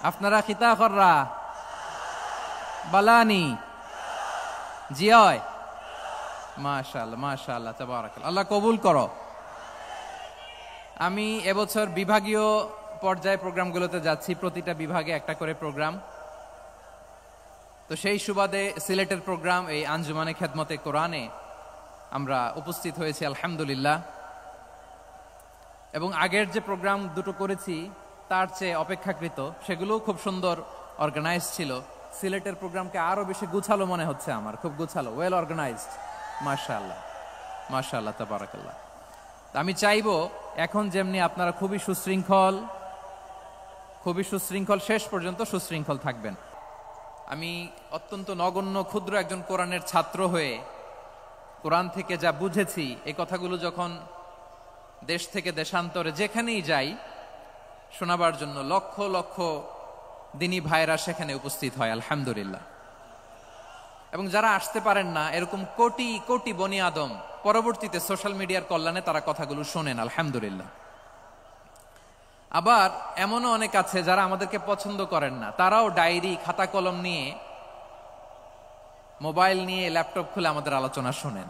আপনারা খিতা কররা বালানি জিয় মাশাআল্লাহ মাশাআল্লাহ তাবারাকাল্লাহ, আল্লাহ কবুল করো। আমি এবছর বিভাগীয় পর্যায়ে প্রোগ্রামগুলোতে যাচ্ছি, প্রতিটা বিভাগে একটা করে প্রোগ্রাম। তো সেই সুবাদে সিলেটের প্রোগ্রাম এই আঞ্জুমানে খেদমতে কোরআনে আমরা উপস্থিত হয়েছি আলহামদুলিল্লাহ। এবং আগের যে প্রোগ্রাম দুটো করেছি তার চেয়ে অপেক্ষাকৃত সেগুলোও খুব সুন্দর অর্গানাইজ ছিল। সিলেটের প্রোগ্রামকে আরো বেশি গুছালো মনে হচ্ছে আমার, খুব গুছালো, ওয়েল অর্গানাইজড। মাশাআল্লাহ মাশাআল্লাহ তাবারাকাল্লাহ। আমি চাইবো এখন যেমনি আপনারা খুবই সুশৃঙ্খল শেষ পর্যন্ত সুশৃঙ্খল থাকবেন। আমি অত্যন্ত নগণ্য ক্ষুদ্র একজন কোরআনের ছাত্র হয়ে কোরআন থেকে যা বুঝেছি এই কথাগুলো যখন দেশ থেকে দেশান্তরে যেখানেই যাই শোনাবার জন্য লক্ষ লক্ষ দিনী ভাইরা সেখানে উপস্থিত হয় আলহামদুলিল্লাহ। এবং যারা আসতে পারেন না, এরকম কোটি কোটি বনি আদম পরবর্তীতে সোশ্যাল মিডিয়ার কল্যাণে তারা কথাগুলো শোনেন আলহামদুলিল্লাহ। আবার এমনও অনেক আছে যারা আমাদেরকে পছন্দ করেন না, তারাও ডায়েরি খাতা কলম নিয়ে, মোবাইল নিয়ে, ল্যাপটপ খুলে আমাদের আলোচনা শোনেন।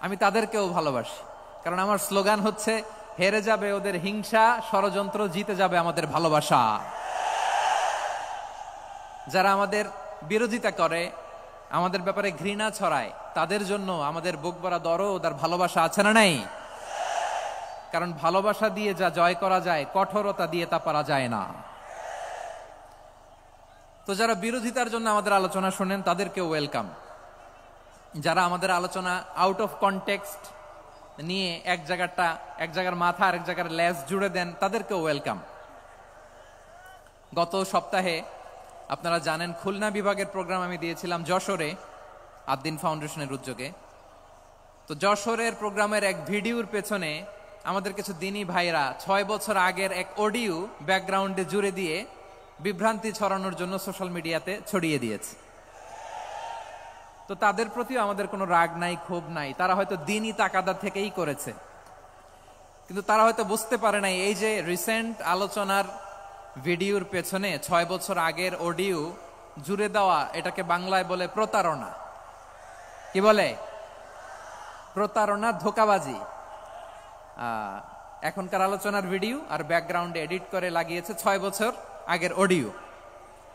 আমি তাদেরকেও ভালোবাসি, কারণ আমার স্লোগান হচ্ছে হেরে যাবে ওদের হিংসা, ষড়যন্ত্র, জিতে যাবে আমাদের ভালোবাসা। যারা আমাদের বিরোধিতা করে, আমাদের ব্যাপারে ঘৃণা ছড়ায়, তাদের জন্য আমাদের বুক ভরা দরদ আর ভালোবাসা আছে না নাই? কারণ ভালোবাসা দিয়ে যা জয় করা যায়, কঠোরতা দিয়ে তা পারা যায় না। তো যারা বিরোধিতার জন্য আমাদের আলোচনা শোনেন তাদেরকে ওয়েলকাম। যারা আমাদের আলোচনা আউট অফ কনটেক্সট নিয়ে এক জায়গার মাথা আর এক জায়গার লেজ জুড়ে দেন, তাদেরকেও ওয়েলকাম। গত সপ্তাহে আপনারা জানেন খুলনা বিভাগের প্রোগ্রাম আমি দিয়েছিলাম যশোরে আদ্দিন ফাউন্ডেশনের উদ্যোগে। তো যশোরের প্রোগ্রামের এক ভিডিওর পেছনে আমাদের কিছু দিনী ভাইরা 6 বছর আগের এক অডিও ব্যাকগ্রাউন্ডে জুড়ে দিয়ে বিভ্রান্তি ছড়ানোর জন্য সোশ্যাল মিডিয়াতে ছড়িয়ে দিয়েছে। তো তাদের প্রতিও আমাদের কোনো রাগ নাই, ক্ষোভ নাই। তারা হয়তো দিনই তাকাদা থেকেই করেছে, কিন্তু তারা হয়তো বুঝতে পারে নাই এই যে রিসেন্ট আলোচনার ভিডিওর পেছনে 6 বছর আগের অডিও জুড়ে দেওয়া, এটাকে বাংলায় বলে প্রতারণা। কি বলে? প্রতারণা, ধোঁকাবাজি। এখনকার আলোচনার ভিডিও আর ব্যাকগ্রাউন্ডে এডিট করে লাগিয়েছে 6 বছর আগের অডিও।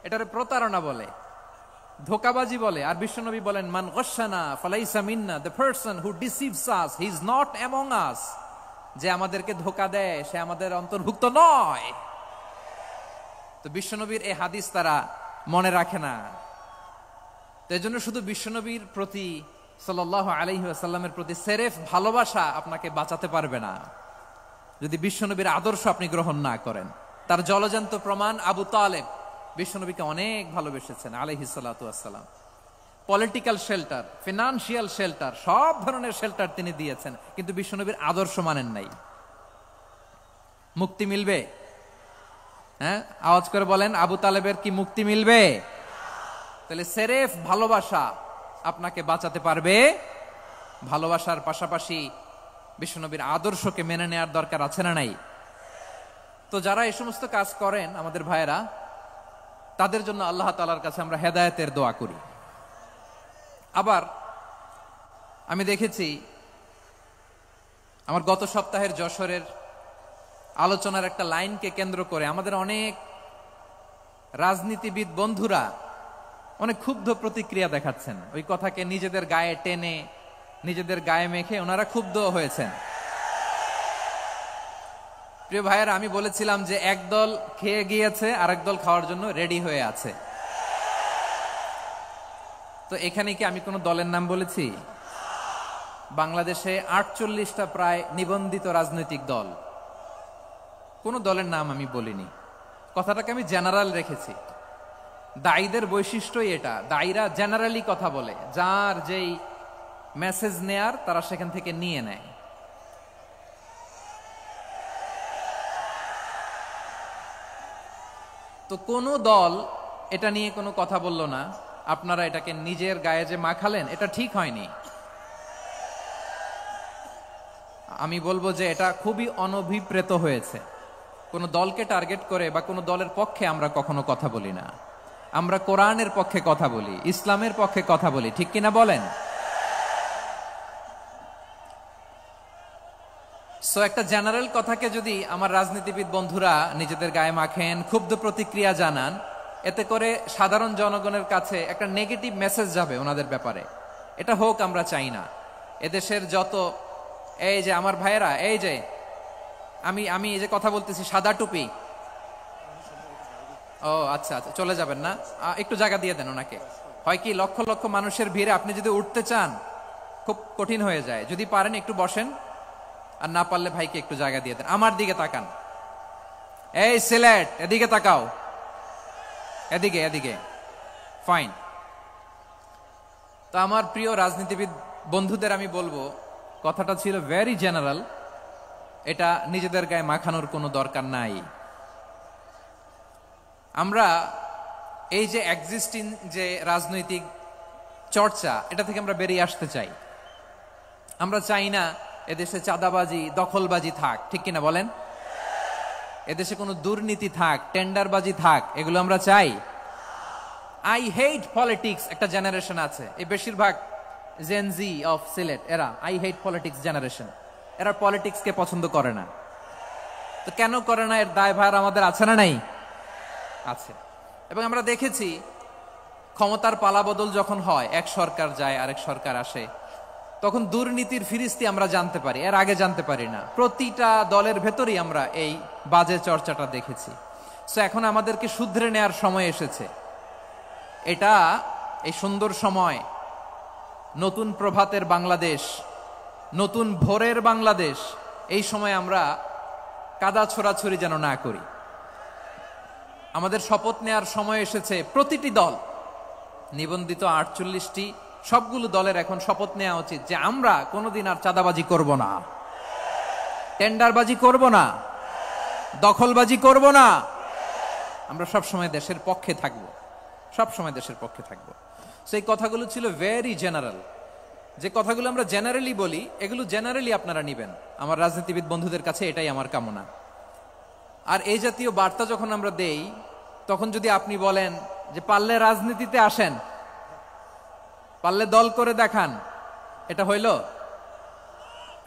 এটারে প্রতারণা বলে, ধোঁকাবাজি বলে। আর বিশ্বনবী বলেন, মান গশানা ফালাইসা মিন্না, the person who deceives us he is not among us. যে আমাদেরকে ধোঁকা দেয় সে আমাদের অন্তর্ভুক্ত নয়। তো বিশ্বনবীর এই হাদিস তারা মনে রাখে না। তো এজন্য শুধু বিশ্বনবীর প্রতি সাল্লাল্লাহু আলাইহি ওয়াসাল্লামের প্রতি সেরেফ ভালোবাসা আপনাকে বাঁচাতে পারবে না যদি বিশ্বনবীর আদর্শ আপনি গ্রহণ না করেন। তার জলজান্ত প্রমাণ আবু তালেব বিশ্বনবীকে অনেক ভালোবেসেছেন আলাইহিস সালাতু ওয়াসসালাম। পলিটিক্যাল শেল্টার, ফিনান্সিয়াল শেল্টার, সব ধরনের শেল্টার তিনি দিয়েছেন, কিন্তু বিশ্বনবীর আদর্শ মানেন নাই। মুক্তি মিলবে? হ্যাঁ, আওয়াজ করে বলেন, আবু তালেবের কি মুক্তি মিলবে? তাহলে সেরেফ ভালোবাসা আপনাকে বাঁচাতে পারবে। ভালোবাসার পাশাপাশি বিশ্বনবীর আদর্শকে মেনে নেওয়ার দরকার আছে না নাই? তো যারা এই সমস্ত কাজ করেন আমাদের ভাইয়েরা, তাদের জন্য আল্লাহ তাআলার কাছে আমরা হেদায়েতের দোয়া করি। আবার আমি দেখেছি আমার গত সপ্তাহের যশোরের আলোচনার একটা লাইনকে কেন্দ্র করে আমাদের অনেক রাজনীতিবিদ বন্ধুরা অনেক ক্ষুব্ধ প্রতিক্রিয়া দেখাচ্ছেন। ওই কথাকে নিজেদের গায়ে টেনে, নিজেদের গায়ে মেখে ওনারা ক্ষুব্ধ হয়েছেন। প্রিয় ভাইয়েরা, আমি বলেছিলাম যে একদল খেয়ে গিয়েছে, আরেক দল খাওয়ার জন্য রেডি হয়ে আছে। তো এখানে কি আমি কোনো দলের নাম বলেছি? বাংলাদেশে 48টা প্রায় নিবন্ধিত রাজনৈতিক দল, কোন দলের নাম আমি বলিনি। কথাটাকে আমি জেনারেল রেখেছি। দায়ীদের বৈশিষ্ট্যই এটা, দায়ীরা জেনারেলি কথা বলে, যার যেই মেসেজ নেয়ার তারা সেখান থেকে নিয়ে নেয়। তো কোন দল এটা নিয়ে কোনো কথা বলল না। আপনারা এটাকে নিজের গায়ে যে মাখালেন, এটা ঠিক হয়নি। আমি বলবো যে এটা খুবই অনভিপ্রেত হয়েছে। কোন দলকে টার্গেট করে বা কোন দলের পক্ষে আমরা কখনো কথা বলি না। আমরা কোরআনের পক্ষে কথা বলি, ইসলামের পক্ষে কথা বলি, ঠিক কিনা বলেন? সো একটা জেনারেল কথাকে যদি আমার রাজনীতিবিদ বন্ধুরা নিজেদের গায়ে মাখেন, ক্ষুব্ধ প্রতিক্রিয়া জানান, এতে করে সাধারণ জনগণের কাছে একটা নেগেটিভ মেসেজ যাবে ওনাদের ব্যাপারে। এটা হোক আমরা চাই না। এদেশের যত এই যে আমার ভাইয়েরা, এই যে আমি এই যে কথা বলতেছি, সাদা টুপি, ও আচ্ছা আচ্ছা, চলে যাবেন না? একটু জায়গা দিয়ে দেন ওনাকে। হয় কি, লক্ষ লক্ষ মানুষের ভিড়ে আপনি যদি উঠতে চান খুব কঠিন হয়ে যায়। যদি পারেন একটু বসেন, আর না পারলে ভাইকে একটু জায়গা দিয়ে দেন। আমার দিকে তাকান, এই সিলেট, এদিকে তাকাও, এদিকে এদিকে, ফাইন। তো আমার প্রিয় রাজনীতিবিদ বন্ধুদের আমি বলবো, কথাটা ছিল ভেরি জেনারেল, এটা নিজেদের গায়ে মাখানোর কোনো দরকার নাই। আমরা এই যে এক্সিস্টিং যে রাজনৈতিক চর্চা, এটা থেকে আমরা বেরিয়ে আসতে চাই। আমরা চাই না এদেশে চাঁদাবাজি, দখলবাজি থাক, ঠিক কিনা বলেন? এদেশে কোনো দুর্নীতি থাক, টেন্ডারবাজি থাক, এগুলো আমরা চাই? আই হেট পলিটিক্স একটা জেনারেশন আছে, এই বেশিরভাগ জেনজি অফ সিলেট, এরা আই হেট পলিটিক্স জেনারেশন। এরা পলিটিক্সকে পছন্দ করে না। তো কেন করে না, এর দায়ভার আমাদের আছে না নাই? আছে। এবং আমরা দেখেছি ক্ষমতার পালাবদল যখন হয়, এক সরকার যায় আরেক সরকার আসে, তখন দুর্নীতির ফিরিস্তি আমরা জানতে পারি, এর আগে জানতে পারি না। প্রতিটা দলের ভেতরেই আমরা এই বাজে চর্চাটা দেখেছি। সো এখন আমাদেরকে শুধরে নেয়ার সময় এসেছে। এটা এই সুন্দর সময়, নতুন প্রভাতের বাংলাদেশ, নতুন ভোরের বাংলাদেশ, এই সময় আমরা কাদা ছোড়াছড়ি যেন না করি। আমাদের শপথ নেয়ার সময় এসেছে। প্রতিটি দল, নিবন্ধিত 48টি, সবগুলো দলের এখন শপথ নেওয়া উচিত যে আমরা কোনোদিন আর চাঁদাবাজি করব না, টেন্ডারবাজি করব না, দখলবাজি করব না। আমরা সবসময় দেশের পক্ষে থাকব, সবসময় দেশের পক্ষে থাকব। সেই কথাগুলো ছিল ভেরি জেনারেল। যে কথাগুলো আমরা জেনারেলি বলি, এগুলো জেনারেলি আপনারা নিবেন। আমার রাজনীতিবিদ বন্ধুদের কাছে এটাই আমার কামনা। আর এই জাতীয় বার্তা যখন আমরা দেই, তখন যদি আপনি বলেন যে পারলে রাজনীতিতে আসেন, পারলে দল করে দেখান, এটা হইল?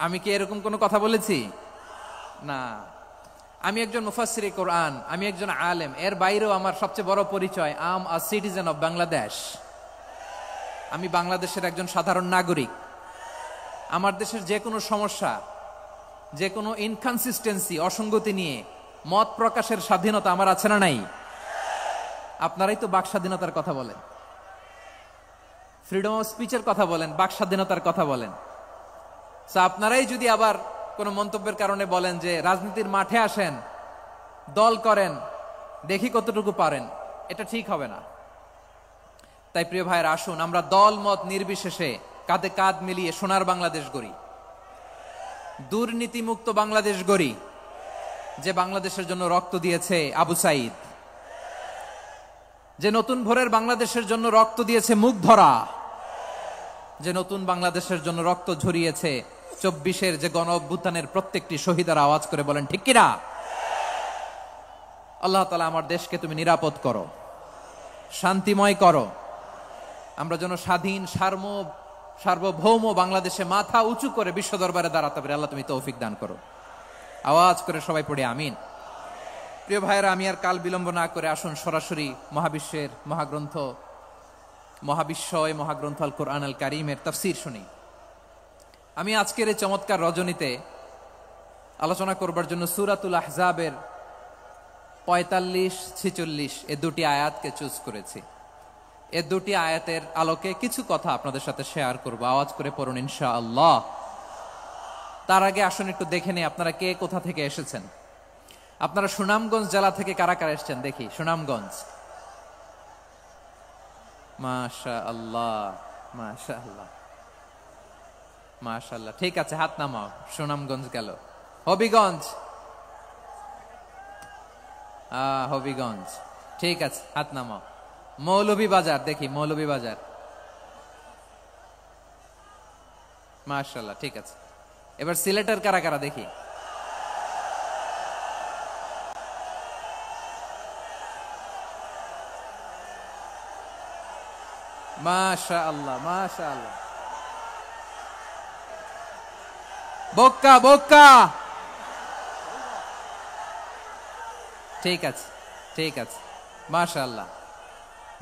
আমি কি এরকম কোনো কথা বলেছি? না। আমি একজন মুফাসসিরে কোরআন, আমি একজন আলেম, এর বাইরেও আমার সবচেয়ে বড় পরিচয়, আম আ সিটিজেন অফ বাংলাদেশ। আমি বাংলাদেশের একজন সাধারণ নাগরিক। আমার দেশের যে কোনো সমস্যা, যে কোনো ইনকনসিস্টেন্সি, অসঙ্গতি নিয়ে মত প্রকাশের স্বাধীনতা আমার আছে না নাই? আপনারাই তো বাক স্বাধীনতার কথা বলেন, ফ্রিডম অফ স্পিচের কথা বলেন, বাক স্বাধীনতার কথা বলেন। আপনারাই যদি আবার কোন মন্তব্যের কারণে বলেন যে রাজনীতির মাঠে আসেন, দল করেন, দেখি কতটুকু পারেন, এটা ঠিক হবে না। তাই প্রিয় ভাইয়ের, আসুন আমরা দল মত নির্বিশেষে কাঁধে কাঁধ মিলিয়ে সোনার বাংলাদেশ গড়ি, দুর্নীতিমুক্ত বাংলাদেশ গড়ি, যে বাংলাদেশের জন্য রক্ত দিয়েছে আবু সাইদ, যে নতুন ভোরের বাংলাদেশের জন্য রক্ত দিয়েছে মুগ্ধরা, যে নতুন বাংলাদেশের জন্য রক্ত ঝরিয়েছে 24-এর যে গণ অভ্যুত্থানের প্রত্যেকটি শহীদের। আওয়াজ করে বলেন ঠিক কিনা? আল্লাহ তাআলা আমার দেশকে তুমি নিরাপদ করো, শান্তিময় করো। আমরা যেন স্বাধীন সার্বভৌম বাংলাদেশে মাথা উঁচু করে বিশ্ব দরবারে দাঁড়াতে পারি। আল্লাহ তুমি তৌফিক দান করো। আওয়াজ করে সবাই পড়ে আমিন। প্রিয় ভাইয়েরা, আমি আর কাল বিলম্ব না করে আসুন সরাসরি মহাবিশ্বের মহাগ্রন্থ, মহাবিশ্বয় মহাগ্রন্থ আল কোরআন আল কারীমের তাফসীর শুনি। আমি আজকের এই চমৎকার রজনীতে আলোচনা করবার জন্য সূরাতুল আহজাবের 45-46 এই দুটি আয়াতকে চুজ করেছি। এই দুটি আয়াতের আলোকে কিছু কথা আপনাদের সাথে শেয়ার করব। আওয়াজ করে পড়ুন ইনশাআল্লাহ। তার আগে আসুন একটু দেখে নেই আপনারা কে কোথা থেকে এসেছেন। আপনারা সুনামগঞ্জ জেলা থেকে কারা কারা এসেছেন দেখি। সুনামগঞ্জ, মাশাআল্লাহ মাশাআল্লাহ মাশাআল্লাহ, ঠিক আছে, হাত নামাও। সুনামগঞ্জ গেল। হবিগঞ্জ, হবিগঞ্জ, ঠিক আছে, হাত নামাও। মৌলভীবাজার দেখি, মৌলভীবাজার, মাশাআল্লাহ, ঠিক আছে। এবার সিলেটের কারা কারা দেখি। মাশাআল্লাহ, মাশাআল্লাহ। বক্কা বক্কা। ঠিক আছে, ঠিক আছে, মাশাআল্লাহ,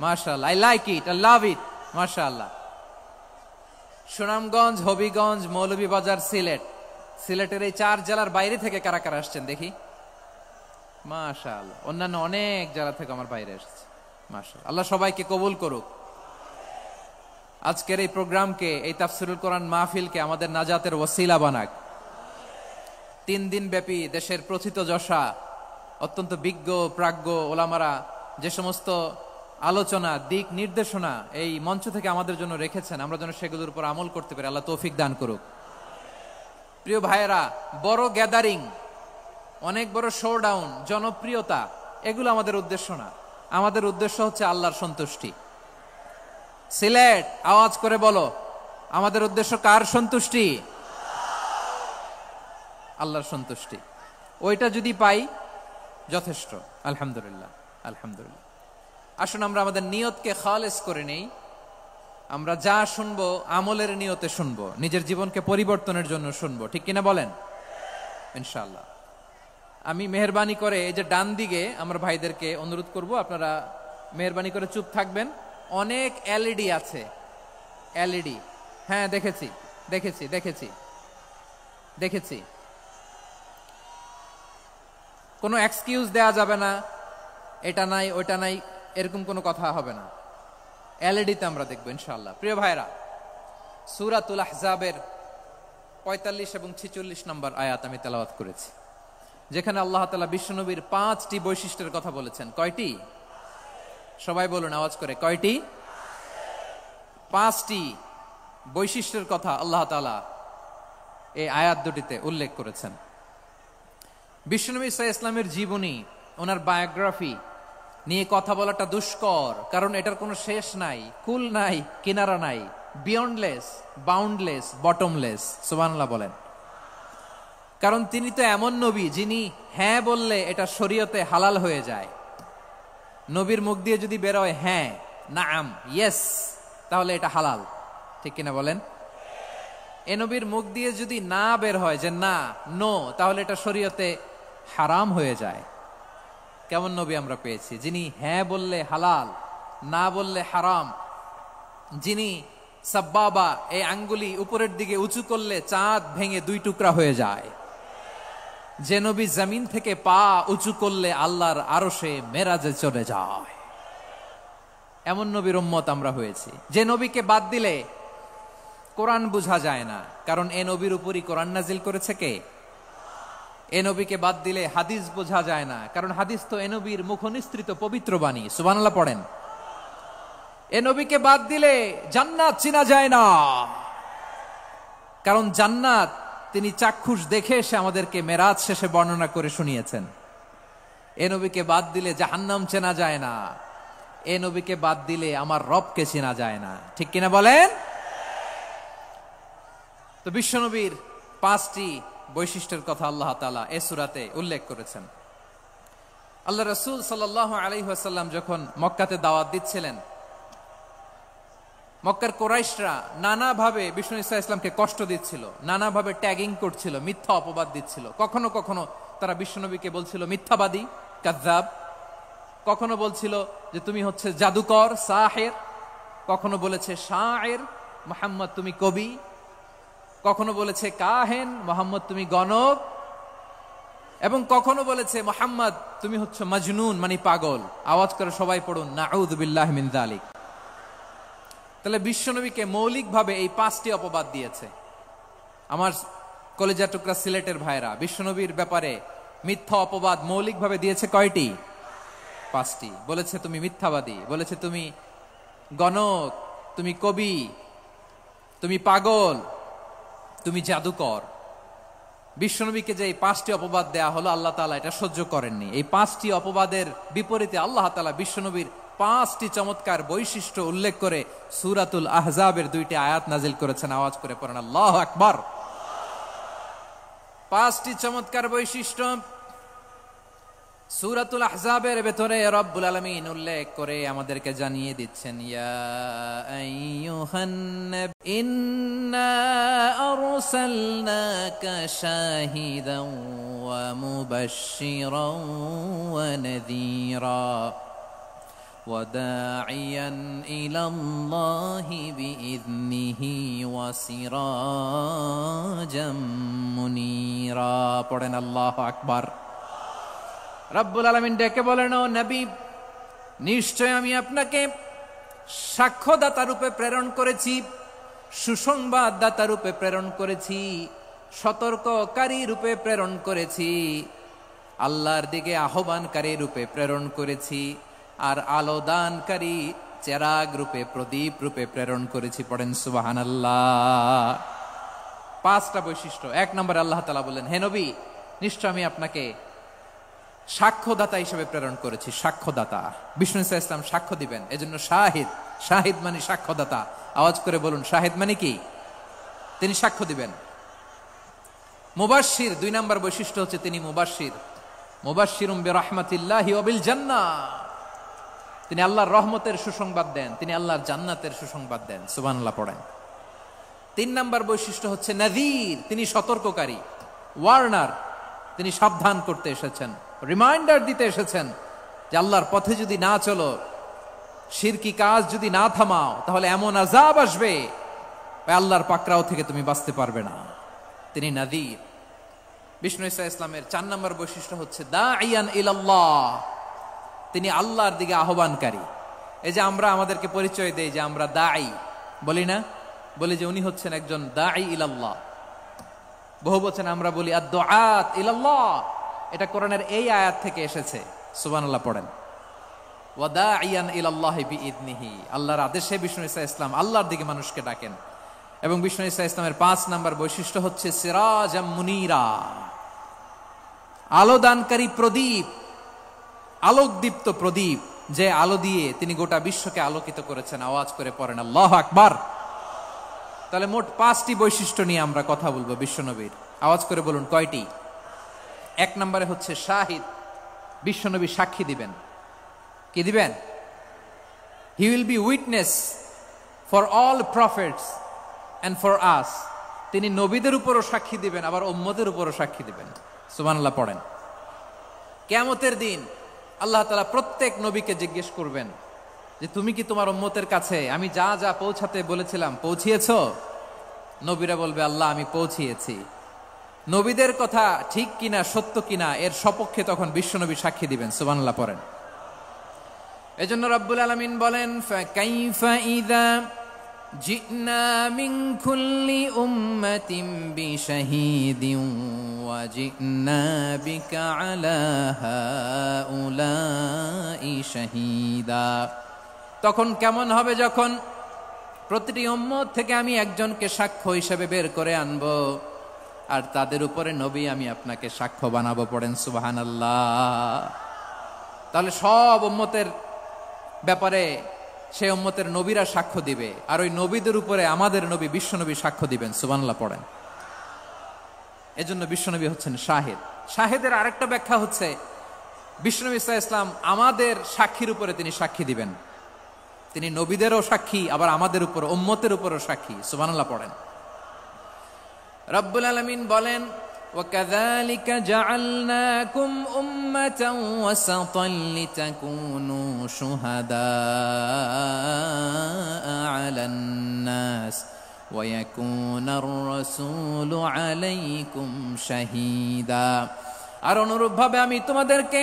মাশাআল্লাহ, I like it, I love it, মাশাআল্লাহ। সুনামগঞ্জ, হবিগঞ্জ, মৌলভীবাজার, সিলেট, সিলেটের এই 4 জেলার বাইরে থেকে কারা কারা আসছেন দেখি? মাশাআল্লাহ। অন্যান্য অনেক জেলা থেকে আমার বাইরে এসেছে, মাশাআল্লাহ। আল্লাহ সবাইকে কবুল করুক। আজকের এই প্রোগ্রামকে, এই তাফসিরুল কোরআন মাহফিলকে আমাদের নাজাতের ওসিলা বানাক। 3 দিন ব্যাপী দেশের প্রথিতযশা অত্যন্ত বিজ্ঞ প্রাজ্ঞ ওলামারা যে সমস্ত আলোচনা, দিক নির্দেশনা এই মঞ্চ থেকে আমাদের জন্য রেখেছেন, আমরা যেন সেগুলোর উপর আমল করতে পারি। আল্লাহ তৌফিক দান করুক। প্রিয় ভাইয়েরা, বড় গ্যাদারিং, অনেক বড় শোডাউন, জনপ্রিয়তা, এগুলো আমাদের উদ্দেশ্য না। আমাদের উদ্দেশ্য হচ্ছে আল্লাহর সন্তুষ্টি। সিলেট, আওয়াজ করে বলো, আমাদের উদ্দেশ্য কার সন্তুষ্টি? আল্লাহর সন্তুষ্টি। ওইটা যদি পাই যথেষ্ট, আলহামদুলিল্লাহ, আলহামদুলিল্লাহ। আসুন আমরা আমাদের নিয়তকে খালেস করে নেই। আমরা যা শুনবো আমলের নিয়তে শুনবো, নিজের জীবনকে পরিবর্তনের জন্য শুনবো, ঠিক কিনা বলেন? ইনশাআল্লাহ। আমি মেহরবানি করে এই যে ডান দিকে আমরা ভাইদেরকে অনুরোধ করব, আপনারা মেহরবানি করে চুপ থাকবেন। অনেক এলইডি আছে, এলইডি। হ্যাঁ, দেখেছি দেখেছি দেখেছি দেখেছি। কোনো এক্সকিউজ দেয়া যাবে না, এটা নাই ওইটা নাই, এরকম কোনো কথা হবে না। এলইডিতে আমরা দেখবো ইনশাআল্লাহ। প্রিয় ভাইরা, সূরাতুল আহজাবের 45 এবং 46 নম্বর আয়াত আমি তেলাওয়াত করেছি, যেখানে আল্লাহ তাআলা বিশ্বনবীর 5টি বৈশিষ্ট্যের কথা বলেছেন। কয়টি? সবাই বলুন আওয়াজ করে, কয়টি? 5টি বৈশিষ্ট্যের কথা আল্লাহ তাআলা এই আয়াত দুটিতে উল্লেখ করেছেন। বিশ্বনবী সাল্লাল্লাহু আলাইহি ওয়াসাল্লামের জীবনী, ওনার বায়োগ্রাফি নিয়ে কথা বলাটা দুষ্কর, কারণ এটার কোনো শেষ নাই, কুল নাই, কিনারা নাই, বিয়ন্ডলেস, বাউন্ডলেস, বটমলেস। সুবহানাল্লাহ বলেন। কারণ তিনি তো এমন নবী যিনি হ্যাঁ বললে এটা শরীয়তে হালাল হয়ে যায়। নবীর মুখ দিয়ে যদি বেরোয় হ্যাঁ, নাআম, ইয়েস, তাহলে এটা হালাল, ঠিক কিনা বলেন? এ নবীর মুখ দিয়ে যদি না বের হয় যে না, নো, তাহলে এটা শরীয়তে হারাম হয়ে যায়। কেমন নবী আমরা পেয়েছি, যিনি হ্যাঁ বললে হালাল, না বললে হারাম, যিনি সাব্বাবা, এই আঙ্গুলি উপরের দিকে উঁচু করলে চাঁদ ভেঙে 2 টুকরা হয়ে যায়, যে নবী জমিন থেকে পা উঁচু করলে আল্লাহর আরশে মেরাজে চলে যায়, এমন নবীর উম্মত আমরা হয়েছি। যে নবীকে বাদ দিলে কোরআন বোঝা যায় না, কারণ এ নবীর উপরই কোরআন নাজিল করেছে কে? এ নবীকে বাদ দিলে হাদিস বোঝা যায় না, কারণ হাদিস তো এ নবীর মুখনিসৃত পবিত্র বাণী। সুবহানাল্লাহ পড়েন। এ নবীকে বাদ দিলে জান্নাত চিনা যায় না, কারণ জান্নাত তিনি চাক্ষুষ দেখে এসে আমাদেরকে মেরাজ শেষে বর্ণনা করে শুনিয়েছেন। এ নবীকে বাদ দিলে জাহান্নাম চেনা যায় না, এ নবীকে বাদ দিলে আমার রবকে চেনা যায় না, ঠিক কিনা বলেন? তো বিশ্বনবীর 5টি বৈশিষ্ট্যের কথা আল্লাহ তাআলা এই সূরাতে উল্লেখ করেছেন। আল্লাহ রাসূল সাল্লাল্লাহু আলাইহি ওয়াসাল্লাম যখন মক্কাতে দাওয়াত দিচ্ছিলেন, মক্কার কুরাইশরা নানাভাবে বিষ্ণু ঈসা ইসলামকে কষ্ট দিচ্ছিল, নানাভাবে ট্যাগিং করছিল, মিথ্যা অপবাদ দিচ্ছিল। কখনো কখনো তারা বিশ্বনবীকে বলছিল মিথ্যাবাদী, কাযযাব। কখনো বলছিল যে তুমি হচ্ছে জাদুকর, সাহির। কখনো বলেছে শায়ের, মুহাম্মদ তুমি কবি। কখনো বলেছে কাহেন, মুহাম্মদ তুমি গণক। এবং কখনো বলেছে মুহাম্মদ তুমি হচ্ছে মাজনুন, মানে পাগল। আওয়াজ করে সবাই পড়ুন, নাউযু বিল্লাহি মিন যালিক। তাহলে বিশ্বনবীকে মৌলিকভাবে এই 5টি অপবাদ দিয়েছে। আমার কলেজা টুকরা সিলেটের ভাইরা, বিশ্বনবীর ব্যাপারে মিথ্যা অপবাদ মৌলিকভাবে দিয়েছে কয়টি? 5টি। বলেছে তুমি মিথ্যাবাদী, বলেছে তুমি গণক, তুমি কবি, তুমি পাগল, তুমি জাদুকর। বিশ্বনবীকে যে এই 5টি অপবাদ দেয়া হলো, আল্লাহ তাআলা এটা সহ্য করেননি। এই 5টি অপবাদের বিপরীতে আল্লাহ তাআলা বিশ্বনবীর 5টি চমৎকার বৈশিষ্ট্য উল্লেখ করে সূরাতুল আহজাবের 2টি আয়াত নাজিল করেছেন। আওয়াজ করে পড়েন আল্লাহু আকবার। 5টি চমৎকার বৈশিষ্ট্য সূরাতুল আহজাবের ভেতরে রব্বুল আলামিন উল্লেখ করে আমাদেরকে জানিয়ে দিচ্ছেন, ইয়া আইয়ুহান নাবী ইন্না আরসালনাকা শাহিদান ওয়া মুবাশশিরান ওয়া নাযীরা وداعيا إلى الله بإذنه وسراجا منيرا পড়েন আল্লাহু আকবার। রব্বুল আলামিন ডেকে বলেন, ও নবী, নিশ্চয় আমি আপনাকে সাক্ষ্যদাতা রূপে প্রেরণ করেছি, সুসংবাদদাতা রূপে প্রেরণ করেছি, সতর্ককারী রূপে প্রেরণ করেছি, আল্লাহর দিকে আহ্বানকারী রূপে প্রেরণ করেছি, আর আলো দানকারী চেরাগ রূপে, প্রদীপ রূপে প্রেরণ করেছি। পড়েন সুবহানাল্লাহ। 5টা বৈশিষ্ট্য। 1 নম্বরে আল্লাহ তাআলা বলেন, হে নবী, নিশ্চয় আমি আপনাকে সাক্ষ্যদাতা হিসেবে প্রেরণ করেছি। সাক্ষ্যদাতা, বিষ্ণু ইসা ইসলাম সাক্ষ্য দিবেন, এজন্য শাহিদ। শাহিদ মানে সাক্ষ্যদাতা। আওয়াজ করে বলুন, শাহিদ মানে কি? তিনি সাক্ষ্য দিবেন। মুবাশশির, 2 নম্বর বৈশিষ্ট্য হচ্ছে তিনি মুবাশশির। মুবাশশিরুম বিরাহমাতিল্লাহি ওয়া বিল জান্নাহ, তিনি আল্লাহর রহমতের সুসংবাদ দেন, তিনি আল্লাহর জান্নাতের সুসংবাদ দেন। সুবহানাল্লাহ পড়েন। 3 নম্বর বৈশিষ্ট্য হচ্ছে নাযীর, তিনি সতর্ককারী, ওয়ার্নার, তিনি সাবধান করতে এসেছেন, রিমাইন্ডার দিতে এসেছেন যে আল্লাহর পথে যদি না চলো, শিরকি কাজ যদি না থামাও, তাহলে এমন আযাব আসবে আল্লাহর পাকড়াও থেকে তুমি বাঁচতে পারবে না। তিনি নাযীর। বিষ্ণু ইসা ইসলামের 4 নম্বর বৈশিষ্ট্য হচ্ছে দাঈয়ান ইলাল্লাহ, তিনি আল্লাহর দিকে আহ্বানকারী। এই যে আমরা আমাদেরকে পরিচয় দেই যে আমরা দাঈ, বলি না? বলি যে উনি হচ্ছেন একজন দাঈ ইলাল্লাহ। বহু বচনে আমরা বলি আদ-দুআত ইলাল্লাহ। এটা কোরআনের এই আয়াত থেকে এসেছে। সুবহানাল্লাহ পড়েন। ওয়া দাঈয়ান ইলাল্লাহি বিইذনিহি, আল্লাহর আদেশে বিষ্ণু ইসা ইসলাম আল্লাহর দিকে মানুষকে ডাকেন। এবং বিষ্ণু ইসা ইসলামের 5 নম্বর বৈশিষ্ট্য হচ্ছে সিরাজাম মুনীরা, আলোদানকারী প্রদীপ, আলোকদীপ্ত প্রদীপ, যে আলো দিয়ে তিনি গোটা বিশ্বকে আলোকিত করেছেন। আওয়াজ করে পড়েন আল্লাহু আকবার। তাহলে মোট 5টি বৈশিষ্ট্য নিয়ে আমরা কথা বলবো বিশ্বনবীর। আওয়াজ করে বলুন কয়টি? 1 নম্বরে হচ্ছে শাহিদ, বিশ্বনবী সাক্ষী দিবেন। কি দিবেন? He will be witness for all prophets and for us. তিনি নবীদের উপরও সাক্ষী দিবেন, আবার উম্মতের উপরও সাক্ষী দিবেন। সুবহানাল্লাহ পড়েন। কিয়ামতের দিন আল্লাহ তাআলা প্রত্যেক নবীকে জিজ্ঞেস করবেন যে তুমি কি তোমার উম্মতের কাছে আমি যা যা পৌঁছাতে বলেছিলাম পৌঁছিয়েছো? নবীরা বলবে, আল্লাহ আমি পৌঁছিয়েছি। নবীদের কথা ঠিক কিনা, সত্য কিনা, এর সপক্ষে তখন বিশ্বনবী সাক্ষী দিবেন। সুবহানাল্লাহ পড়েন। এজন্য রব্বুল আলামিন বলেন, ফাকাইফা ইযা জিনা মিন কুল্লি উম্মাতিন বিশাহীদিন ওয়া জিনা বিকা আলা হাউলাই শাহীদা। তখন কেমন হবে যখন প্রতিটি উম্মত থেকে আমি একজনকে সাক্ষ্য হিসেবে বের করে আনবো, আর তাদের উপরে নবী আমি আপনাকে সাক্ষ্য বানাবো। পড়েন সুবহানাল্লাহ। তাহলে সব উম্মতের ব্যাপারে সেই উম্মতের নবীরা সাক্ষ্য দিবে, আর ওই নবীদের উপরে আমাদের নবী বিশ্বনবী সাক্ষ্য দিবেন। সুবহানাল্লাহ পড়েন। এজন্য বিশ্বনবী হচ্ছেন শাহিদ। শাহিদের আরেকটা ব্যাখ্যা হচ্ছে বিশ্বনবী সাল্লাল্লাহু আলাইহি ওয়াসাল্লাম আমাদের সাক্ষীর উপরে তিনি সাক্ষী দিবেন। তিনি নবীদেরও সাক্ষী, আবার আমাদের উপর, উম্মতের উপরও সাক্ষী। সুবহানাল্লাহ পড়েন। রব্বুল আলামিন বলেন, وَكَذَلِكَ جَعَلْنَاكُمْ أُمَّةً وَسَطًا لِتَكُونُوا شُهَدَاءَ عَلَى النَّاسِ وَيَكُونَ الرَّسُولُ عَلَيْكُمْ شَهِيدًا। আর অনুরূপভাবে আমি তোমাদেরকে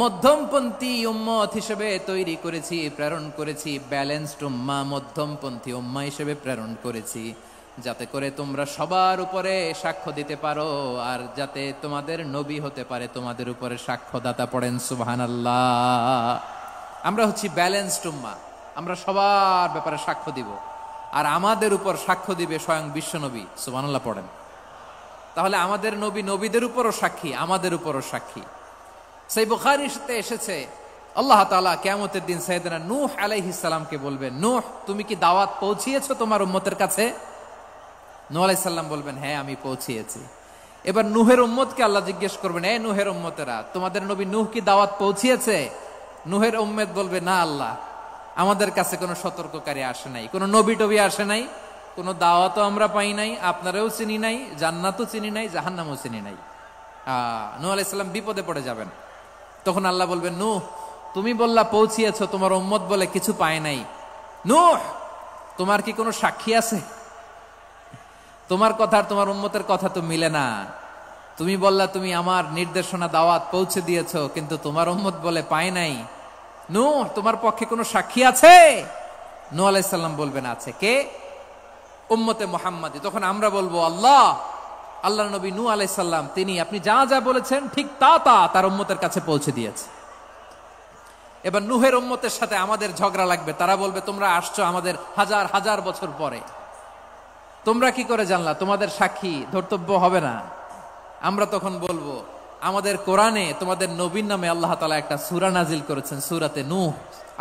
মধ্যমপন্থী উম্মত হিসেবে তৈরি করেছি, প্রেরণ করেছি। ব্যালেন্সড উম্মাহ, মধ্যমপন্থী উম্মাহ হিসেবে প্রেরণ করেছি, যাতে করে তোমরা সবার উপরে সাক্ষ্য দিতে পারো, আর যাতে তোমাদের নবী হতে পারে তোমাদের উপরে সাক্ষ্যদাতা। পড়েন সুবহানাল্লাহ। আমরা হচ্ছি ব্যালেন্সড উম্মাহ, আমরা সবার ব্যাপারে সাক্ষ্য দিব, আর আমাদের উপর সাক্ষ্য দিবে স্বয়ং বিশ্বনবী। সুবহানাল্লাহ পড়েন। তাহলে আমাদের নবী নবীদের উপরও সাক্ষী, আমাদের উপরও সাক্ষী। সেই বুখারীতে এসেছে আল্লাহ তাআলা কিয়ামতের দিন সাইয়েদনা নূহ আলাইহিস সালামকে বলবেন, নূহ তুমি কি দাওয়াত পৌঁছিয়েছো তোমার উম্মতের কাছে? নূহ আলাইহিস সালাম বলবেন, হ্যাঁ আমি পৌঁছিয়েছি। এবার নূহের উম্মতকে আল্লাহ জিজ্ঞেস করবেন, এ নূহের উম্মতেরা, তোমাদের নবী নূহ কি দাওয়াত পৌঁছিয়েছে? নূহের উম্মত বলবে, না আল্লাহ, আমাদের কাছে কোনো সতর্ককারী আসে নাই, কোনো নবী টবি আসে নাই, কোনো দাওয়াতও আমরা পাই নাই, আপনারাও চিনি নাই, জান্নাতও চিনি নাই, জাহান্নামও চিনি নাই। নূহ আলাইহিস সালাম বিপদে পড়ে যাবেন। তখন আল্লাহ বলবেন, নূহ তুমি বললা পৌঁছিয়েছো, তোমার উম্মত বলে কিছু পায় নাই। নূহ তোমার কি কোনো সাক্ষী আছে? তোমার কথা আর তোমার উম্মতের কথা তো মিলে না। তুমি বললা তুমি আমার নির্দেশনা দাওয়াত পৌঁছে দিয়েছো, কিন্তু তোমার উম্মত বলে পায় নাই। নূহ তোমার পক্ষে কোনো সাক্ষী আছে? নূহ আলাইহিস সালাম বলবেন, আছে। কে? উম্মতে মুহাম্মাদি। তখন আমরা বলবো, আল্লাহ নবী নূহ আলাইহিস সালাম তিনি আপনি যা যা বলেছেন ঠিক তা তার উম্মতের কাছে পৌঁছে দিয়েছে। এবার নূহের উম্মতের সাথে আমাদের ঝগড়া লাগবে। তারা বলবে, তোমরা আসছো আমাদের হাজার হাজার বছর পরে, তোমরা কি করে জানলা? তোমাদের সাক্ষী ধর্তব্য হবে না। আমরা তখন বলবো, আমাদের কোরআনে তোমাদের নবীর নামে আল্লাহ তাআলা একটা সূরা নাজিল করেছেন, সূরাতে নূহ।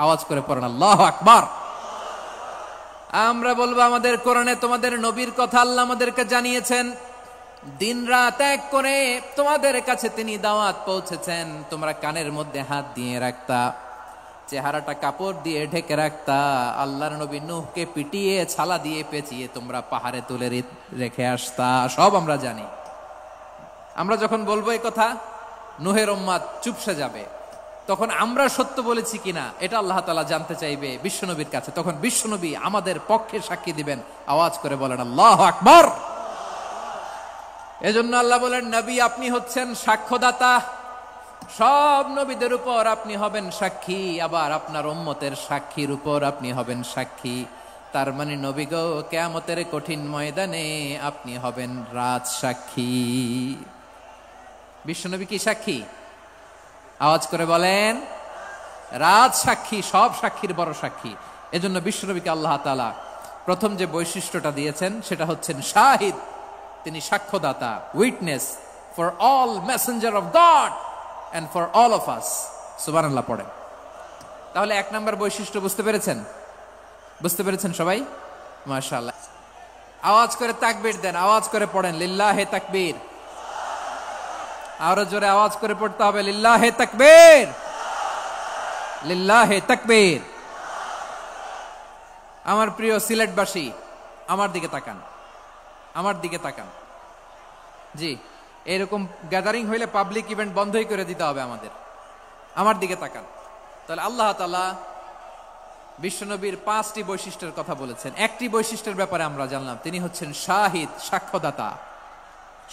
আওয়াজ করে পড়েন আল্লাহু আকবার। আমরা বলবো, আমাদের কোরআনে তোমাদের নবীর কথা আল্লাহ আমাদেরকে জানিয়েছেন, দিন রাত এক করে তোমাদের কাছে তিনি দাওয়াত পৌঁছেছেন। তোমরা কানের মধ্যে হাত দিয়ে রাখতা, চেহারাটা কাপড় দিয়ে ঢেকে রাখতা, আল্লাহর নবী নূহকে পিটিয়ে ছালা দিয়ে পেঁচিয়ে তোমরা পাহাড়ে তুলে রেখে আসতা, সব আমরা জানি। আমরা যখন বলবো এই কথা, নূহের উম্মত চুপসে যাবে। তখন আমরা সত্য বলেছি কিনা এটা আল্লাহ তাআলা জানতে চাইবে বিশ্বনবীর কাছে। তখন বিশ্বনবী আমাদের পক্ষে সাক্ষী দিবেন। আওয়াজ করে বলেন আল্লাহু আকবার। এজন্য আল্লাহ বলেন, নবী আপনি হচ্ছেন সাক্ষ্যদাতা, সব নবীদের উপর আপনি হবেন সাক্ষী, আবার আপনার উম্মতের সাক্ষীর উপর আপনি হবেন সাক্ষী। তার মানে নবী গো, কিয়ামতের কঠিন ময়দানে আপনি হবেন রাজ সাক্ষী। বিশ্বনবী কি সাক্ষী? আওয়াজ করে বলেন, রাজ সাক্ষী, সব সাক্ষীর বড় সাক্ষী। এজন্য বিশ্বনবীকে আল্লাহ তাআলা প্রথম যে বৈশিষ্ট্যটা দিয়েছেন সেটা হচ্ছেন শাহিদ। তিনি সাক্ষ্যদাতা, witness for all messenger of God and for all of us। সুবহানাল্লাহ পড়েন। তাহলে এক নাম্বার বৈশিষ্ট্য বুঝতে পেরেছেন? বুঝতে পেরেছেন সবাই? মাশাআল্লাহ। আওয়াজ করে তাকবীর দেন, আওয়াজ করে পড়েন লিল্লাহে তাকবীর। আরো জোরে আওয়াজ করে পড়তে হবে, লিল্লাহে তাকবীর, লিল্লাহে তাকবীর। আমার প্রিয় সিলেটবাসী, আমার দিকে তাকান, আমার দিকে তাকান। জি, এরকম গ্যাদারিং হইলে পাবলিক ইভেন্ট বন্ধই করে দিতে হবে আমাদের। আমার দিকে তাকান। তাহলে আল্লাহ তাআলা বিশ্বনবীর 5টি বৈশিষ্ট্যের কথা বলেছেন। একটি বৈশিষ্ট্যের ব্যাপারে আমরা জানলাম, তিনি হচ্ছেন শাহিদ, সাক্ষ্যদাতা,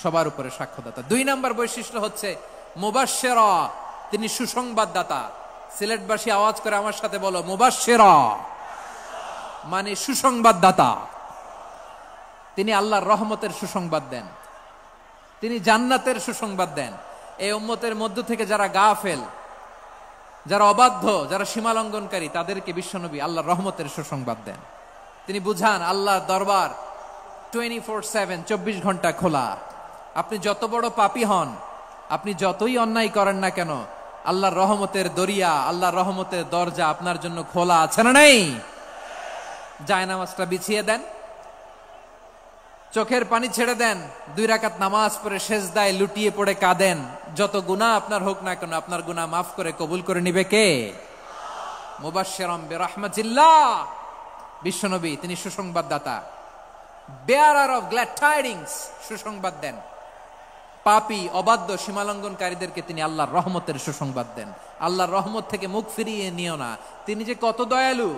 সবার উপরে সাক্ষ্যদাতা। 2 নাম্বার বৈশিষ্ট্য হচ্ছে মুবাশশিরা, তিনি সুসংবাদদাতা। সিলেটবাসী আওয়াজ করে আমার সাথে বলো, মুবাশশিরা মানে সুসংবাদদাতা। তিনি আল্লাহর রহমতের সুসংবাদ দেন, তিনি জান্নাতের সুসংবাদ দেন। এই উম্মতের মধ্য থেকে যারা গাফেল, যারা অবাধ্য, যারা সীমালঙ্ঘনকারী, তাদেরকে বিশ্বনবী আল্লাহর রহমতের সুসংবাদ দেন। তিনি বুঝান আল্লাহর দরবার 24/7, 24 ঘন্টা খোলা। আপনি যত বড় পাপী হন, আপনি যতই অন্যায় করেন না কেন, আল্লাহর রহমতের দরিয়া, আল্লাহর রহমতের দরজা আপনার জন্য খোলা আছে না নেই? জায়নামাজটা বিছিয়ে দেন, চোখের পানি ছেড়ে দেন, 2 রাকাত নামাজ পড়ে সেজদায় লুটিয়ে পড়ে কাঁদেন। যত গুনাহ আপনার হোক না কেন, আপনার গুনাহ মাফ করে কবুল করে নিবে কে? মুবাশশিরাম বিরাহমাতিল্লাহ। বিশ্বনবী তিনি সুসংবাদদাতা, বেয়ারার অফ গ্ল্যাড টাইডিংস, সুসংবাদ দেন। পাপী, অবাধ্য, সীমালঙ্ঘনকারীদেরকে তিনি আল্লাহর রহমতের সুসংবাদ দেন। আল্লাহর রহমত থেকে মুখ ফিরিয়ে নিও না। তিনি যে কত দয়ালু,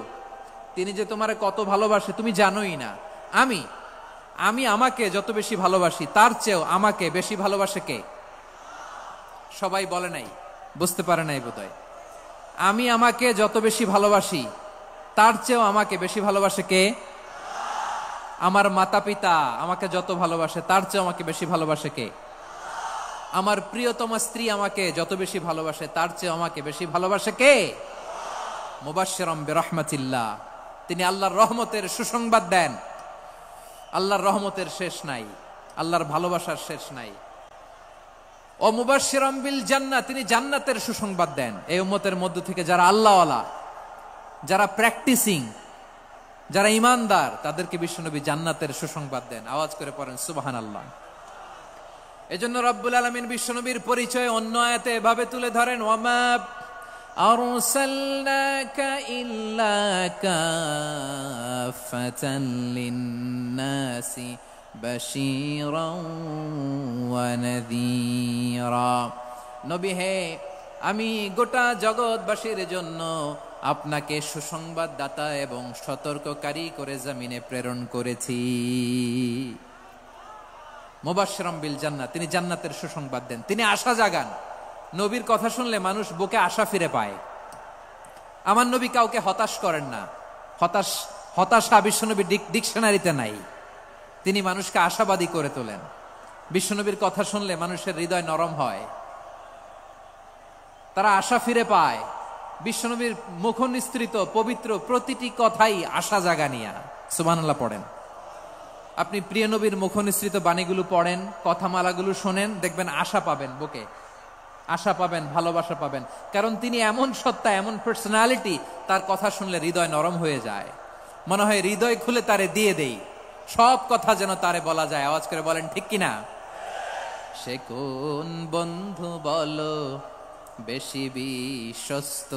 তিনি যে তোমারে কত ভালোবাসে তুমি জানোই না। আমি আমাকে যত বেশি ভালোবাসি, তার চেয়েও আমাকে বেশি ভালোবাসে কে? সবাই বলে নাই, বুঝতে পারে নাই বোধহয়। আমি আমাকে যত বেশি ভালোবাসি, তার চেয়েও আমাকে বেশি ভালোবাসে কে? আমার মাতা পিতা আমাকে যত ভালোবাসে, তার চেয়েও আমাকে বেশি ভালোবাসে কে? আমার প্রিয়তমা স্ত্রী আমাকে যত বেশি ভালোবাসে, তার চেয়েও আমাকে বেশি ভালোবাসে কে? মুবাশশিরাম বিরাহমাতিল্লাহ। তিনি আল্লাহর রহমতের সুসংবাদ দেন। আল্লাহর রহমতের শেষ নাই, আল্লাহর ভালোবাসার শেষ নাই। ও মুবাশশিরাম বিল জান্নাহ, তিনি জান্নাতের সুসংবাদ দেন। এই উম্মতের মধ্য থেকে যারা আল্লাহওয়ালা, যারা প্র্যাকটিসিং, যারা ঈমানদার, তাদেরকে বিশ্বনবী জান্নাতের সুসংবাদ দেন। আওয়াজ করে পড়েন সুবহানাল্লাহ। এজন্য রব্বুল আলামিন বিশ্বনবীর পরিচয় অন্য আয়াতে এভাবে তুলে ধরেন, ওয়ামা আরসালনাকা ইল্লা কাফাতান লিন্নাসি বাশীরাও ওয়া নাযীরা। নবী হে, আমি গোটা জগৎবাসীর জন্য আপনাকে সুসংবাদদাতা এবং সতর্ককারী করে জমিনে প্রেরণ করেছি। মুবাশশিরাম বিল জান্নাহ, তিনি জান্নাতের সুসংবাদ দেন, তিনি আশা জাগান। নবীর কথা শুনলে মানুষ বুকে আশা ফিরে পায়। আমার নবী কাউকে হতাশ করেন না। হতাশা বিশ্বনবীর ডিকশনারিতে নাই। তিনি মানুষকে আশাবাদী করে তোলেন। বিশ্বনবীর কথা শুনলে মানুষের হৃদয় নরম হয়, তারা আশা ফিরে পায়। বিশ্বনবীর মুখ নিঃসৃত পবিত্র প্রতিটি কথাই আশা জাগানিয়া। সুবহানাল্লাহ পড়েন। আপনি প্রিয় নবীর মুখ নিঃসৃত বাণীগুলো পড়েন, কথামালাগুলো শোনেন, দেখবেন আশা পাবেন, বুকে আশা পাবেন, ভালোবাসা পাবেন। কারণ তিনি এমন সত্তা, এমন পার্সোনালিটি, তার কথা শুনলে হৃদয় নরম হয়ে যায়। মনে হয় হৃদয় খুলে তারে দিয়ে দেই, সব কথা যেন তারে বলা যায়। আওয়াজ করে বলেন ঠিক কিনা? সে কোন বন্ধু বলো বেশি বিশ্বস্ত,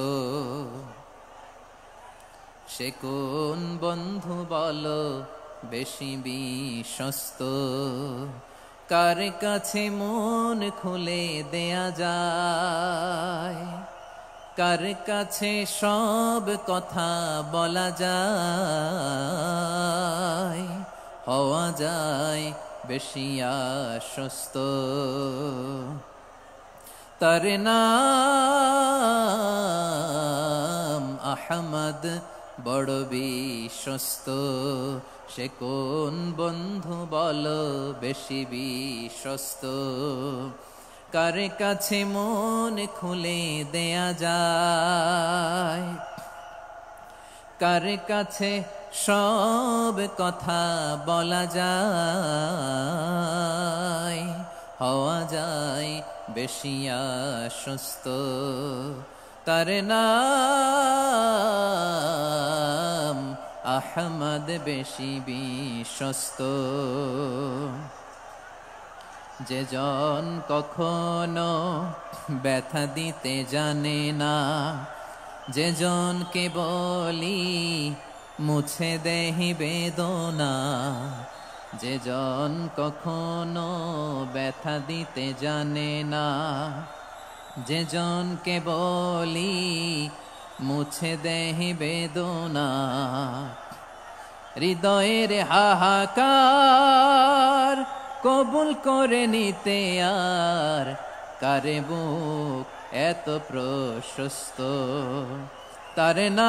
সে কোন বন্ধু বলো বেশি বিশ্বস্ত, কার কাছে মন খুলে দেয়া যায়, কার কাছে সব কথা বলা যায়, হওয়া যায় বেশি আশ্বস্ত। তার নাম আহমদ, বড় বিশ্বস্ত। সে কোন বন্ধু বলো বেশি বিশ্বস্ত, কার কাছে মন খুলে দেয়া যায়, কার কাছে সব কথা বলা যায়, হওয়া যায় বেশি আশ্বস্ত। তার নাম আহমদ, বেশি বিশ্বস্ত। যে জন কখনো ব্যথা দিতে জানে না, যে জনকে বলি মুছে দেহি বেদনা, যে জন কখনো ব্যথা দিতে জানে না, যে জনকে বলি মুছে দেহি বেদনা, হৃদয়ের হাহাকার কবুল করে নিতে আর কারে বুক এত প্রশস্ত। তার নাম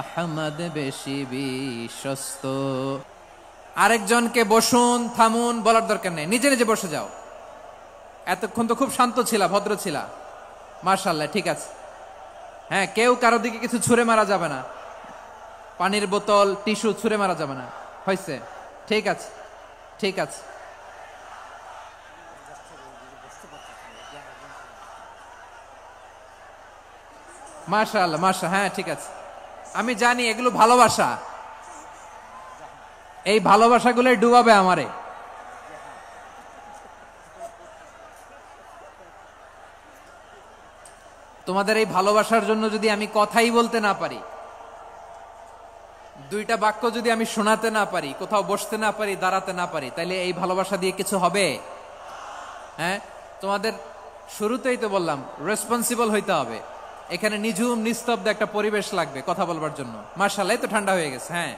আহমদ, বেশি বিশ্বস্ত। আরেকজনকে বসুন, থামুন বলার দরকার নেই, নিজে নিজে বসে যাও। এতক্ষণ তো খুব শান্ত ছিলা, ভদ্র ছিলা, মাশাআল্লাহ, ঠিক আছে। হ্যাঁ, কেউ কারো দিকে কিছু ছুঁড়ে মারা যাবে না, পানির বোতল, টিস্যু ছুঁড়ে মারা যাবে না, হয়েছে? ঠিক আছে, ঠিক আছে। মাশাআল্লাহ, মাশা, হ্যাঁ ঠিক আছে। আমি জানি এগুলো ভালোবাসা, এই ভালোবাসাগুলো ডুবাবে আমারে। তোমাদের এই ভালোবাসার জন্য যদি আমি কথাই বলতে না পারি, দুইটা বাক্য যদি আমি শোনাতে না পারি, কোথাও বসতে না পারি, দাঁড়াতে না পারি, তাইলে এই ভালোবাসা দিয়ে কিছু হবে? হ্যাঁ, তোমাদের শুরুতেই তো বললাম রেসপন্সিবল হইতে হবে। এখানে নিঝুম নিস্তব্ধ একটা পরিবেশ লাগবে কথা বলবার জন্য। মাশাআল্লাহ, তো ঠান্ডা হয়ে গেছে। হ্যাঁ,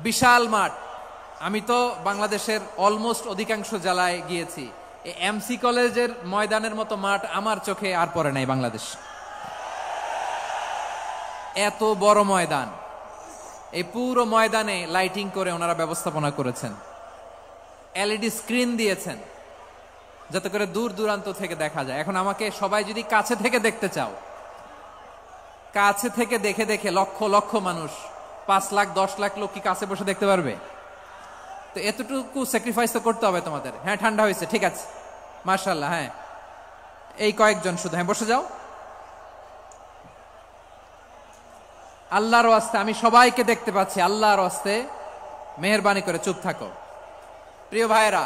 বিশাল মাঠ। আমি তো বাংলাদেশের অলমোস্ট অধিকাংশ জেলায় গিয়েছি, এই এমসি কলেজের ময়দানের মতো মাঠ আমার চোখে আর পড়ে নাই বাংলাদেশ। এত বড় ময়দান, এই পুরো ময়দানে লাইটিং করে ওনারা ব্যবস্থাপনা করেছেন, এলইডি স্ক্রিন দিয়েছেন যাতে করে দূর দূরান্ত থেকে দেখা যায়। এখন আমাকে সবাই যদি কাছে থেকে দেখতে চাও, কাছে থেকে দেখে দেখে লক্ষ লক্ষ মানুষ, 5 লাখ 10 লাখ লোক কি কাছে বসে দেখতে পারবে? তো এতটুকু স্যাক্রিফাইস তো করতে হবে তোমাদের। হ্যাঁ, ঠান্ডা হয়েছে, ঠিক আছে, মাশাআল্লাহ। হ্যাঁ, এই কয়েকজন শুধু, হ্যাঁ বসে যাও। আল্লাহর ওয়াস্তে, আমি সবাইকে দেখতে পাচ্ছি, আল্লাহর ওয়াস্তে মেহেরবানি করে চুপ থাকো। প্রিয় ভাইরা,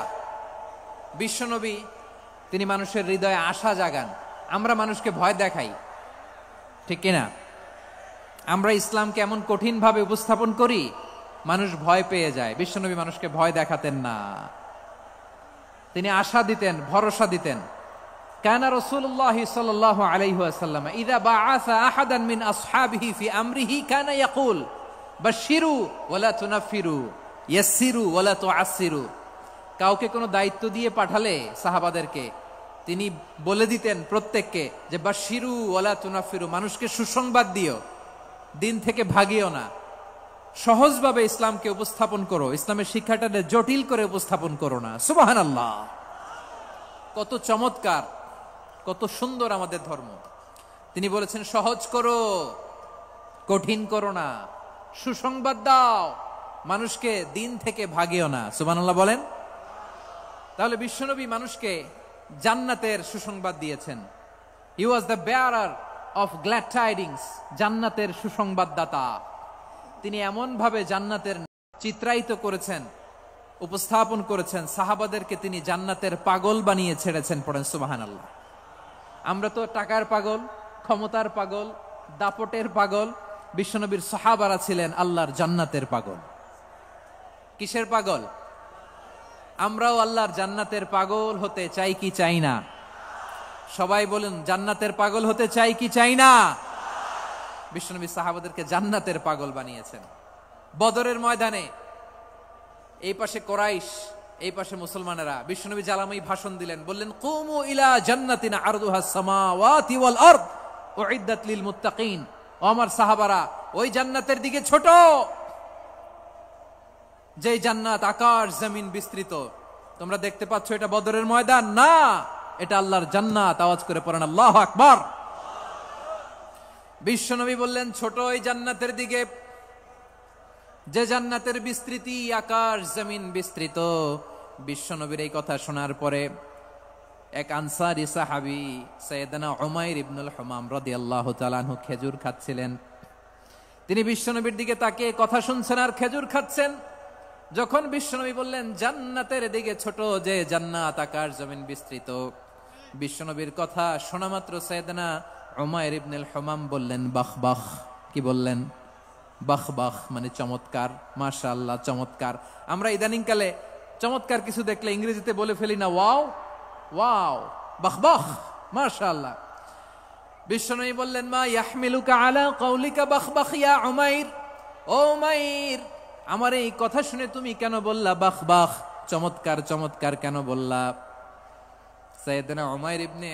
বিশ্বনবী তিনি মানুষের হৃদয়ে আশা জাগান। আমরা মানুষকে ভয় দেখাই, ঠিক কিনা? আমরা ইসলামকে এমন কঠিন ভাবে উপস্থাপন করি, মানুষ ভয় পেয়ে যায়। বিশ্বনবী মানুষকে ভয় দেখাতেন না, তিনি আশা দিতেন, ভরসা দিতেন। কানা রাসূলুল্লাহ সাল্লাল্লাহু আলাইহি ওয়াসাল্লাম ইযা বাআসা আহাদান মিন আসহাবিহি ফি আমরিহি কানা ইয়াকুল বাশশিরু ওয়ালা তুনাফিরু ইয়াসসিরু ওয়ালা তুআসসিরু। কাউকে কোনো দায়িত্ব দিয়ে পাঠালে সাহাবাদেরকে তিনি বলে দিতেন প্রত্যেককে যে বাশশিরু ওয়ালা তুনাফিরু, মানুষকে সুসংবাদ দিও, দিন থেকে ভাগিও না, সহজভাবে ইসলামকে উপস্থাপন করো, ইসলামের শিক্ষাটাকে জটিল করে উপস্থাপন করো না। সুবহানাল্লাহ, কত চমৎকার, কত সুন্দর আমাদের ধর্ম। তিনি বলেছেন সহজ করো, কঠিন করো না, সুসংবাদ দাও, মানুষকে দিন থেকে ভাগিও না। সুবহানাল্লাহ বলেন। তাহলে বিশ্বনবী মানুষকে জান্নাতের সুসংবাদ দিয়েছেন। He was the bearer of glad tidings, জান্নাতের সুসংবাদদাতা। তিনি এমন ভাবে জান্নাতের চিত্রায়িত করেছেন, উপস্থাপন করেছেন, সাহাবাদেরকে তিনি জান্নাতের পাগল বানিয়ে ছেড়েছেন। পড়েন সুবহানাল্লাহ। আমরা তো টাকার পাগল, ক্ষমতার পাগল, দাপটের পাগল। বিশ্বনবীর সাহাবারা ছিলেন আল্লাহর জান্নাতের পাগল। কিসের পাগল? আমরাও আল্লাহর জান্নাতের পাগল হতে চাই কি চাই না? সবাই বলুন, জান্নাতের পাগল হতে চাই কি চাই না? বিশ্বনবী সাহাবাদেরকে জান্নাতের পাগল বানিয়েছেন। বদরের ময়দানে এই পাশে কোরাইশ, এই পাশে মুসলমানেরা। বিশ্বনবী জালামি ভাষণ দিলেন, বললেন কুমু ইলা জান্নাতিন আরদুহাস সামাওয়াতি ওয়াল আরদ উইদ্দাত লিল মুত্তাকিন। ও আমার সাহাবারা, ওই জান্নাতের দিকে ছোট, যে জান্নাত আকাশ জমিন বিস্তৃত। তোমরা দেখতে পাচ্ছ এটা বদরের ময়দান না, এটা আল্লাহর জান্নাত। আওয়াজ করে পড়েন আল্লাহু আকবার। বিশ্বনবী বললেন ছোট ওই জান্নাতের দিকে, যে জান্নাতের বিস্তৃতি আকাশ জমিন বিস্তৃত। বিশ্বনবীর এই কথা শোনার পরে এক আনসারী সাহাবী সাইয়েদনা উমাইর ইবনুল হুমাম রাদিয়াল্লাহু তাআলা আনহু খেজুর খাচ্ছিলেন। তিনি বিশ্বনবীর দিকে তাকিয়ে কথা শুনছেন আর খেজুর খাচ্ছেন। যখন বিশ্বনবী বললেন জান্নাতের দিকে ছোট, যে জান্নাত আকাশ জমিন বিস্তৃত, বিশ্বনবীর কথা শোনা মাত্র সাইয়েদনা উমাইর ইবনুল হুমাম বললেন বাহ বাহ। কি বললেন? বাহ বাহ, মানে চমৎকার, মাশাআল্লাহ, চমৎকার। আমরা ইদানিং কালে চমৎকার কিছু দেখলে ইংরেজিতে বলে ফেলি না ওয়াও ওয়াও, বাহ বাহ, মাশাআল্লাহ। বিশ্বনবী বললেন মা ইয়াহমিলুকা আলা কাউলিকা বাহ বাহ ইয়া উমাইর। ও উমাইর, আমার এই কথা শুনে তুমি কেন বললা বাহ বাহ, চমৎকার চমৎকার কেন বললা? সাইয়েদনা উমাইর ইবনে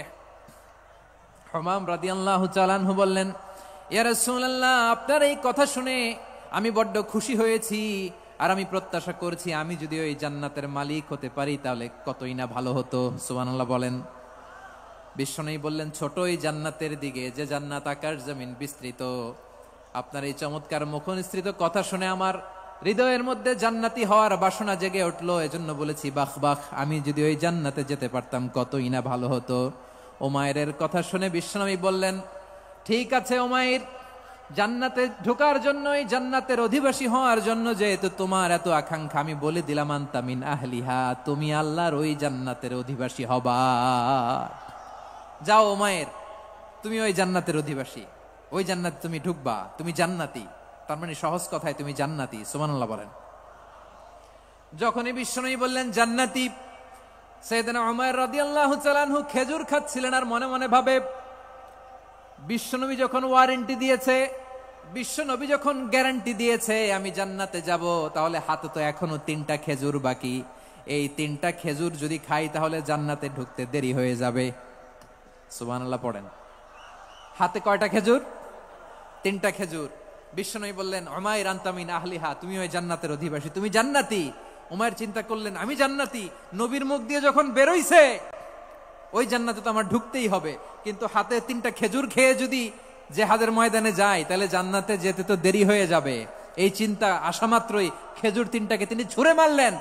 হুমাম রাদিয়াল্লাহু তাআলা আনহু বললেন ইয়া রাসূলুল্লাহ, আপনার এই কথা শুনে আমি বড্ড খুশি হয়েছি, আর আমি প্রত্যাশা করছি আমি যদি ওই জান্নাতের মালিক হতে পারি তাহলে কতই না ভালো হতো। সুবহানাল্লাহ বলেন। বিশ্বনবী বললেন ছোট ওই জান্নাতের দিকে, যে জান্নাত আকাশ জমিন বিস্তৃত। আপনার এই চমৎকার মুখনিসৃত কথা শুনে আমার হৃদয়ের মধ্যে জান্নাতি হওয়ার বাসনা জেগে উঠলো, এজন্য বলেছি বাহ বাহ, আমি যদি ওই জান্নাতে যেতে পারতাম কতই না ভালো হতো। উমাইরের কথা শুনে বিশ্বনবী বললেন ঠিক আছে উমাইর, জান্নাতে ঢোকার জন্য, এই জান্নাতের অধিবাসী হওয়ার জন্য যেহেতু তোমার এত আকাঙ্ক্ষা, আমি বলে দিলাম আনতা মিন আহলিহা, তুমি আল্লাহর ওই জান্নাতের অধিবাসী হবা। যাও উমাইর, তুমি ওই জান্নাতের অধিবাসী, ওই জান্নাতে তুমি ঢুকবা, তুমি জান্নাতি। তার মানে সহজ কথায় তুমি জান্নাতি। সুবহানাল্লাহ বলেন। যখনই বিশ্বনবী বললেন জান্নাতি, সাইয়েদনা উমাইর রাদিয়াল্লাহু তাআলা আনহু খেজুর খাচ্ছিলেন আর মনে মনে ভাবে বিশ্বনবী যখন ওয়ারেন্টি দিয়েছে, বিশ্বনবী যখন গ্যারান্টি দিয়েছে আমি জান্নাতে যাব, তাহলে হাতে তো এখনো 3টা খেজুর বাকি। এই 3টা খেজুর যদি খাই তাহলে জান্নাতে ঢুকতে দেরি হয়ে যাবে। সুবহানাল্লাহ পড়েন। হাতে কয়টা খেজুর? 3টা খেজুর। বিশ্বনবী বললেন উমাইর আনতা মিন আহলিহা, তুমি ওই জান্নাতের অধিবাসী, তুমি জান্নাতি। উমাইর চিন্তা করলেন আমি জান্নাতি, নবীর মুখ দিয়ে যখন বেরোইছে ওই জান্নাতে তো আমার ঢুকতেই হবে, কিন্তু হাতে 3টা খেজুর খেয়ে যদি জিহাদের ময়দানে যাই তাহলে জান্নাতে যেতে তো দেরি হয়ে যাবে। এই চিন্তা আসা মাত্রই খেজুর 3টাকে তিনি ছুঁড়ে মারলেন,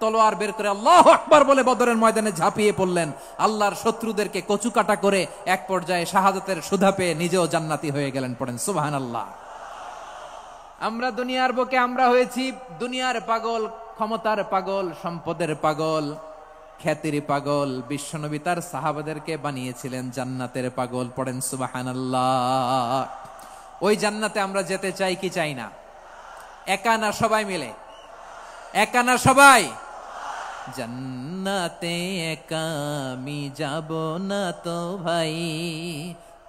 তলোয়ার বের করে আল্লাহু আকবার বলে বদরের ময়দানে ঝাঁপিয়ে পড়লেন। আল্লাহর শত্রুদেরকে কচুকাটা করে এক পর্যায়ে শাহাদাতের সুধা পেয়ে নিজেও জান্নাতি হয়ে গেলেন। পড়েন সুবহানাল্লাহ। আমরা দুনিয়ার বুকে আমরা হয়েছি দুনিয়ার পাগল, ক্ষমতার পাগল, সম্পদের পাগল, খ্যাতির পাগল। বিশ্বনবী তার সাহাবাদেরকে বানিয়েছিলেন জান্নাতের পাগল। পড়েন সুবহানাল্লাহ। ওই জান্নাতে আমরা যেতে চাই কি চাই না? একা না সবাই মিলে? একা না সবাই? জান্নাতে একা আমি যাব না তো ভাই,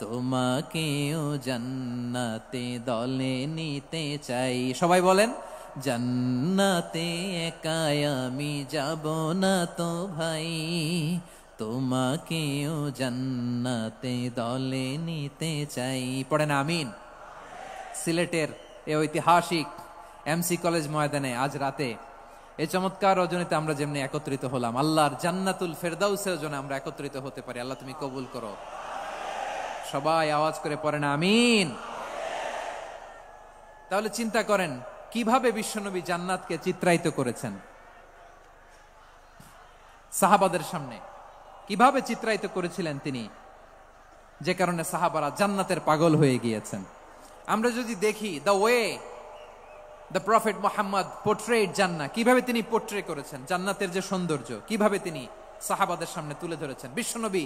তোমাকেও জান্নাতে দলে নিতে চাই। সবাই বলেন, জান্নাতে একা আমি যাব না তো ভাই, তোমাকেও জান্নাতে দলে নিতে চাই। পড়েন আমিন। সিলেটের এই ঐতিহাসিক এমসি কলেজ ময়দানে আজ রাতে এই চমৎকার রজনীতে আমরা যেমনি একত্রিত হলাম, আল্লাহর জান্নাতুল ফেরদাউসের জন্য আমরা একত্রিত হতে পারি। আল্লাহ তুমি কবুল করো। সবাই আওয়াজ করে পড়েন আমিন। তাহলে চিন্তা করেন কিভাবে বিশ্বনবী জান্নাতকে চিত্রায়িত করেছেন সাহাবাদের সামনে, কিভাবে চিত্রায়িত করেছিলেন তিনি, যে কারণে সাহাবারা জান্নাতের পাগল হয়ে গিয়েছেন। আমরা যদি দেখি the way the prophet Muhammad portrait জান্নাহ, কিভাবে তিনি পোর্ট্রে করেছেন জান্নাতের যে সৌন্দর্য, কিভাবে তিনি সাহাবাদের সামনে তুলে ধরেছেন। বিশ্বনবী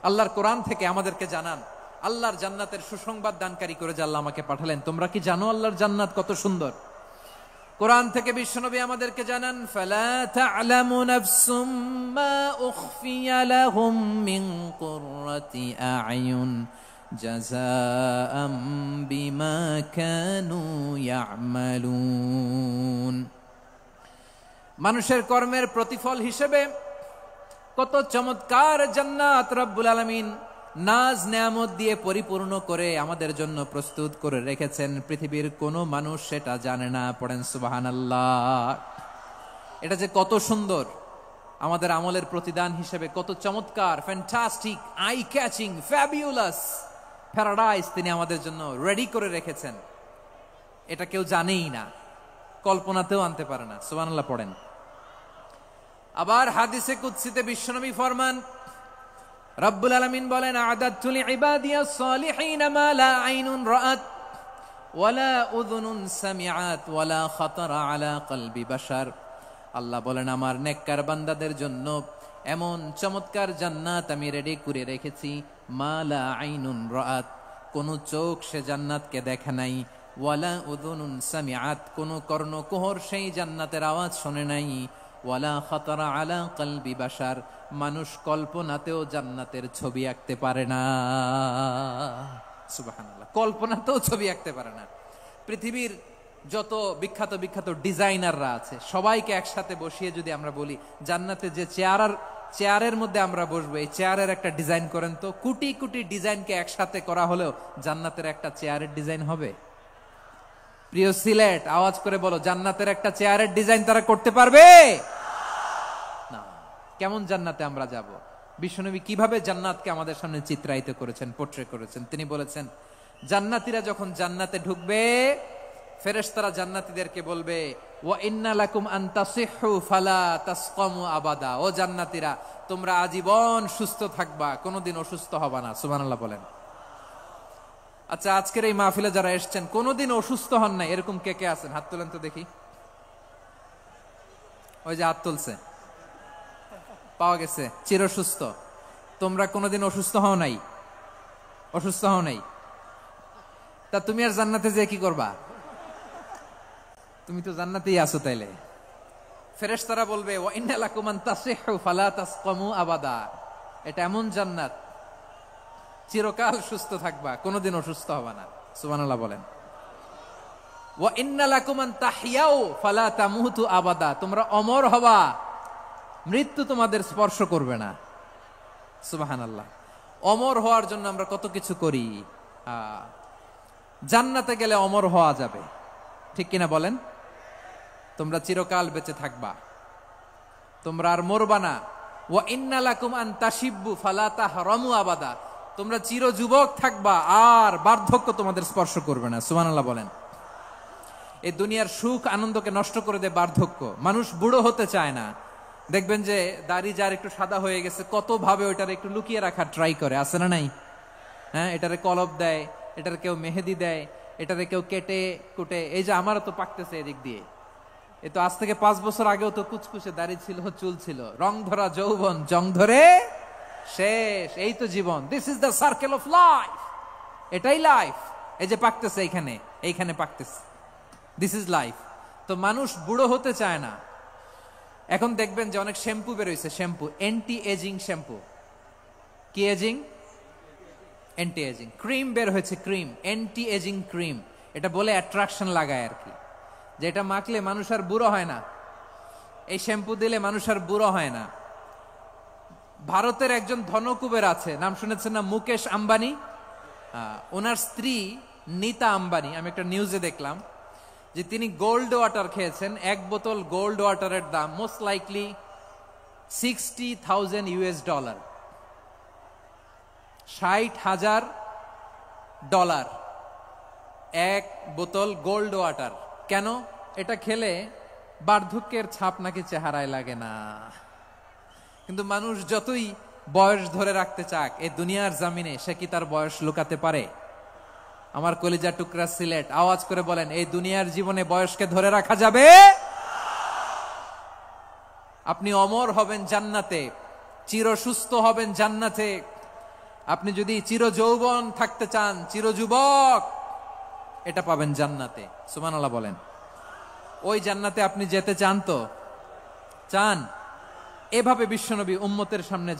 আল্লাহর কোরআন থেকে আমাদেরকে জানান আল্লাহর জান্নাতের সুসংবাদ দানকারী করে যে আল্লাহ আমাকে পাঠালেন। তোমরা কি জানো আল্লাহর জান্নাত কত সুন্দর? কোরআন থেকে বিশ্বনবী আমাদেরকে জানান, ফালা তা'লামু নাফসুম মা উখফিয়া লাহুম মিন কুররাতি আ'য়ুন জাযাআম বিমা কানু ইয়া'মালুন। মানুষের কর্মের প্রতিফল হিসেবে কত চমৎকার জান্নাত রব্বুল আলামিন নাজ নেয়ামত দিয়ে পরিপূর্ণ করে আমাদের জন্য প্রস্তুত করে রেখেছেন। পৃথিবীর কোনো মানুষ সেটা জানে না। পড়েন সুবহানাল্লাহ। এটা যে কত সুন্দর, আমাদের আমলের প্রতিদান হিসেবে কত চমৎকার, fantastic, eye catching, fabulous paradise তিনি আমাদের জন্য রেডি করে রেখেছেন। এটা কেউ জানেই না, কল্পনাতেও আনতে পারে না। সুবহানাল্লাহ পড়েন। আবার হাদিসে কুদসিতে বিশ্বনবী ফরমান, রব্বুল আলামিন বলেন, আ'দাদতু লিইবাদিয়াস সালিহিন মা লা আইনুন রাআত ওয়ালা উযুনুন সামিআত ওয়ালা খাতারা আলা কলবি বাশার। আল্লাহ বলেন, আমার নেককার বান্দাদের জন্য এমন চমৎকার জান্নাত আমি রেডি করে রেখেছি, মা লা আইনুন রাআত, কোন চোখ সে জান্নাতকে দেখে নাই, ওয়ালা উযুনুন সামিআত, কোন কর্ণকুহর সেই জান্নাতের আওয়াজ শুনে নাই, ওয়ালা খাতারা আলা কলবি বাশার, মানুষ কল্পনাতেও জান্নাতের ছবি আঁকতে পারে না। সুবহানাল্লাহ, কল্পনাতেও ছবি আঁকতে পারে না। পৃথিবীর যত বিখ্যাত বিখ্যাত ডিজাইনাররা আছে সবাইকে একসাথে বসিয়ে যদি আমরা বলি জান্নাতে যে চেয়ারের মধ্যে আমরা বসবো, এই চেয়ারের একটা ডিজাইন করেন তো, কোটি কোটি ডিজাইনকে একসাথে করা হলেও জান্নাতের একটা চেয়ারের ডিজাইন হবে? প্রিয় সিলেট, আওয়াজ করে বলো, জান্নাতের একটা চেয়ারের ডিজাইন তারা করতে পারবে না। কেমন জান্নাতে আমরা যাব? বিশ্বনবী কিভাবে জান্নাতকে আমাদের সামনে চিত্রায়িত করেছেন, পোর্ট্রে করেছেন। তিনি বলেছেন, জান্নাতীরা যখন জান্নাতে ঢুকবে, ফেরেশতারা জান্নাতীদেরকে বলবে, ওয়া ইন্না লাকুম আন তাসিহু ফালা তাসকামু আবাদা। ও জান্নাতীরা, তোমরা আজীবন সুস্থ থাকবা, কোনোদিন অসুস্থ হবা না। সুবহানাল্লাহ বলেন। আচ্ছা, আজকের এই মাহফিলে যারা এসেছেন কোনোদিন অসুস্থ হন নাই, এরকম কে কে আছেন? হাত তোলেন তো দেখি। ওই যে হাত তুলছে, পাওয়া গেছে, চিরসুস্থ। তোমরা কোনোদিন অসুস্থ হও নাই? অসুস্থ হও নাই? তা তুমি আর জান্নাতে যে কি করবা? তুমি তো জান্নাতেই আছো। তাইলে ফেরেশতারা বলবে, ওয়া ইন্না লাকুম আন তাসিহু ফালা তাসকামু আবাদা। এটা এমন জান্নাত, চিরকাল সুস্থ থাকবা, কোনোদিন অসুস্থ হবা না। সুবহানাল্লাহ বলেন। ওয়া ইন্না লাকুম আন তাহইয়াউ ফালা তামুতু আবাদা। তোমরা অমর হবা, মৃত্যু তোমাদের স্পর্শ করবে না। সুবহানাল্লাহ। অমর হওয়ার জন্য আমরা কত কিছু করি। জান্নাতে গেলে অমর হওয়া যাবে, ঠিক কিনা বলেন? তোমরা চিরকাল বেঁচে থাকবা, তোমরা আর মরবা না। ওয়া ইন্না লাকুম আন তাশিব্বু ফালা তাহরামু আবাদা। তোমরা চির যুবক থাকবা, আর বার্ধক্য তোমাদের স্পর্শ করবে না। সুবহানাল্লাহ বলেন। এই দুনিয়ার সুখ আনন্দকে নষ্ট করে দেয় বার্ধক্য। মানুষ বুড়ো হতে চায় না। দেখবেন যে দাড়ি যার একটু সাদা হয়ে গেছে, কত ভাবে ওইটার একটু লুকিয়ে রাখার ট্রাই করে, আছে না নাই? হ্যাঁ, এটারে কলব দেয়, এটার কেউ মেহেদি দেয়, এটাতে কেউ কেটে কুটে, এই যে আমারও তো পাকতেছে এদিক দিয়ে, এ তো আজ থেকে 5 বছর আগেও তো কুচকুচে দাড়ি ছিল, চুল ছিল, রং ধরা যৌবন জং ধরে শেষ, এই তো জীবন। This is the circle of life, এটাই লাইফ। এই যে পাকতেছে এইখানে পাকতেছে, দিস ইজ লাইফ। তো মানুষ বুড়ো হতে চায় না। এখন দেখবেন যে অনেক শ্যাম্পু বেরোইছে, শ্যাম্পু অ্যান্টি এজিং শ্যাম্পু। কি এজিং? Anti ageing. ক্রিম বের হয়েছে, ক্রিম, অ্যান্টি এজিং ক্রিম। এটা বলে অ্যাট্রাকশন লাগায় আর কি, যে এটা মাখলে মানুষ আর বুড়ো হয় না, এই শ্যাম্পু দিলে মানুষ আর বুড়ো হয় না। ভারতের একজন ধনকুবের আছে, নাম শুনেছেন না? মুকেশ আম্বানি। ওনার স্ত্রী নীতা আম্বানি, আমি একটা নিউজে দেখলাম যে তিনি গোল্ড ওয়াটার খেয়েছেন। এক বোতল গোল্ড ওয়াটারের দাম মোস্ট লাইকলি $60,000, $60,000 এক বোতল গোল্ড ওয়াটার। কেন? এটা খেলে বার্ধক্যের ছাপ নাকি চেহারায় লাগে না। কিন্তু মানুষ যতই বয়স ধরে রাখতে চাক এই দুনিয়ার জামিনে, সে কি তার বয়স লুকাতে পারে? আমার কলিজা টুকরা সিলেট, আওয়াজ করে বলেন, এই দুনিয়ার জীবনে বয়সকে ধরে রাখা যাবে? আপনি অমর হবেন জান্নাতে, চির সুস্থ হবেন জান্নাতে। আপনি যদি চির যৌবন থাকতে চান, চির যুবক, এটা পাবেন জান্নাতে। সুবহানাল্লাহ বলেন। ওই জান্নাতে আপনি যেতে চান তো? চান? এভাবে বিশ্বনবী উম্মতের সামনে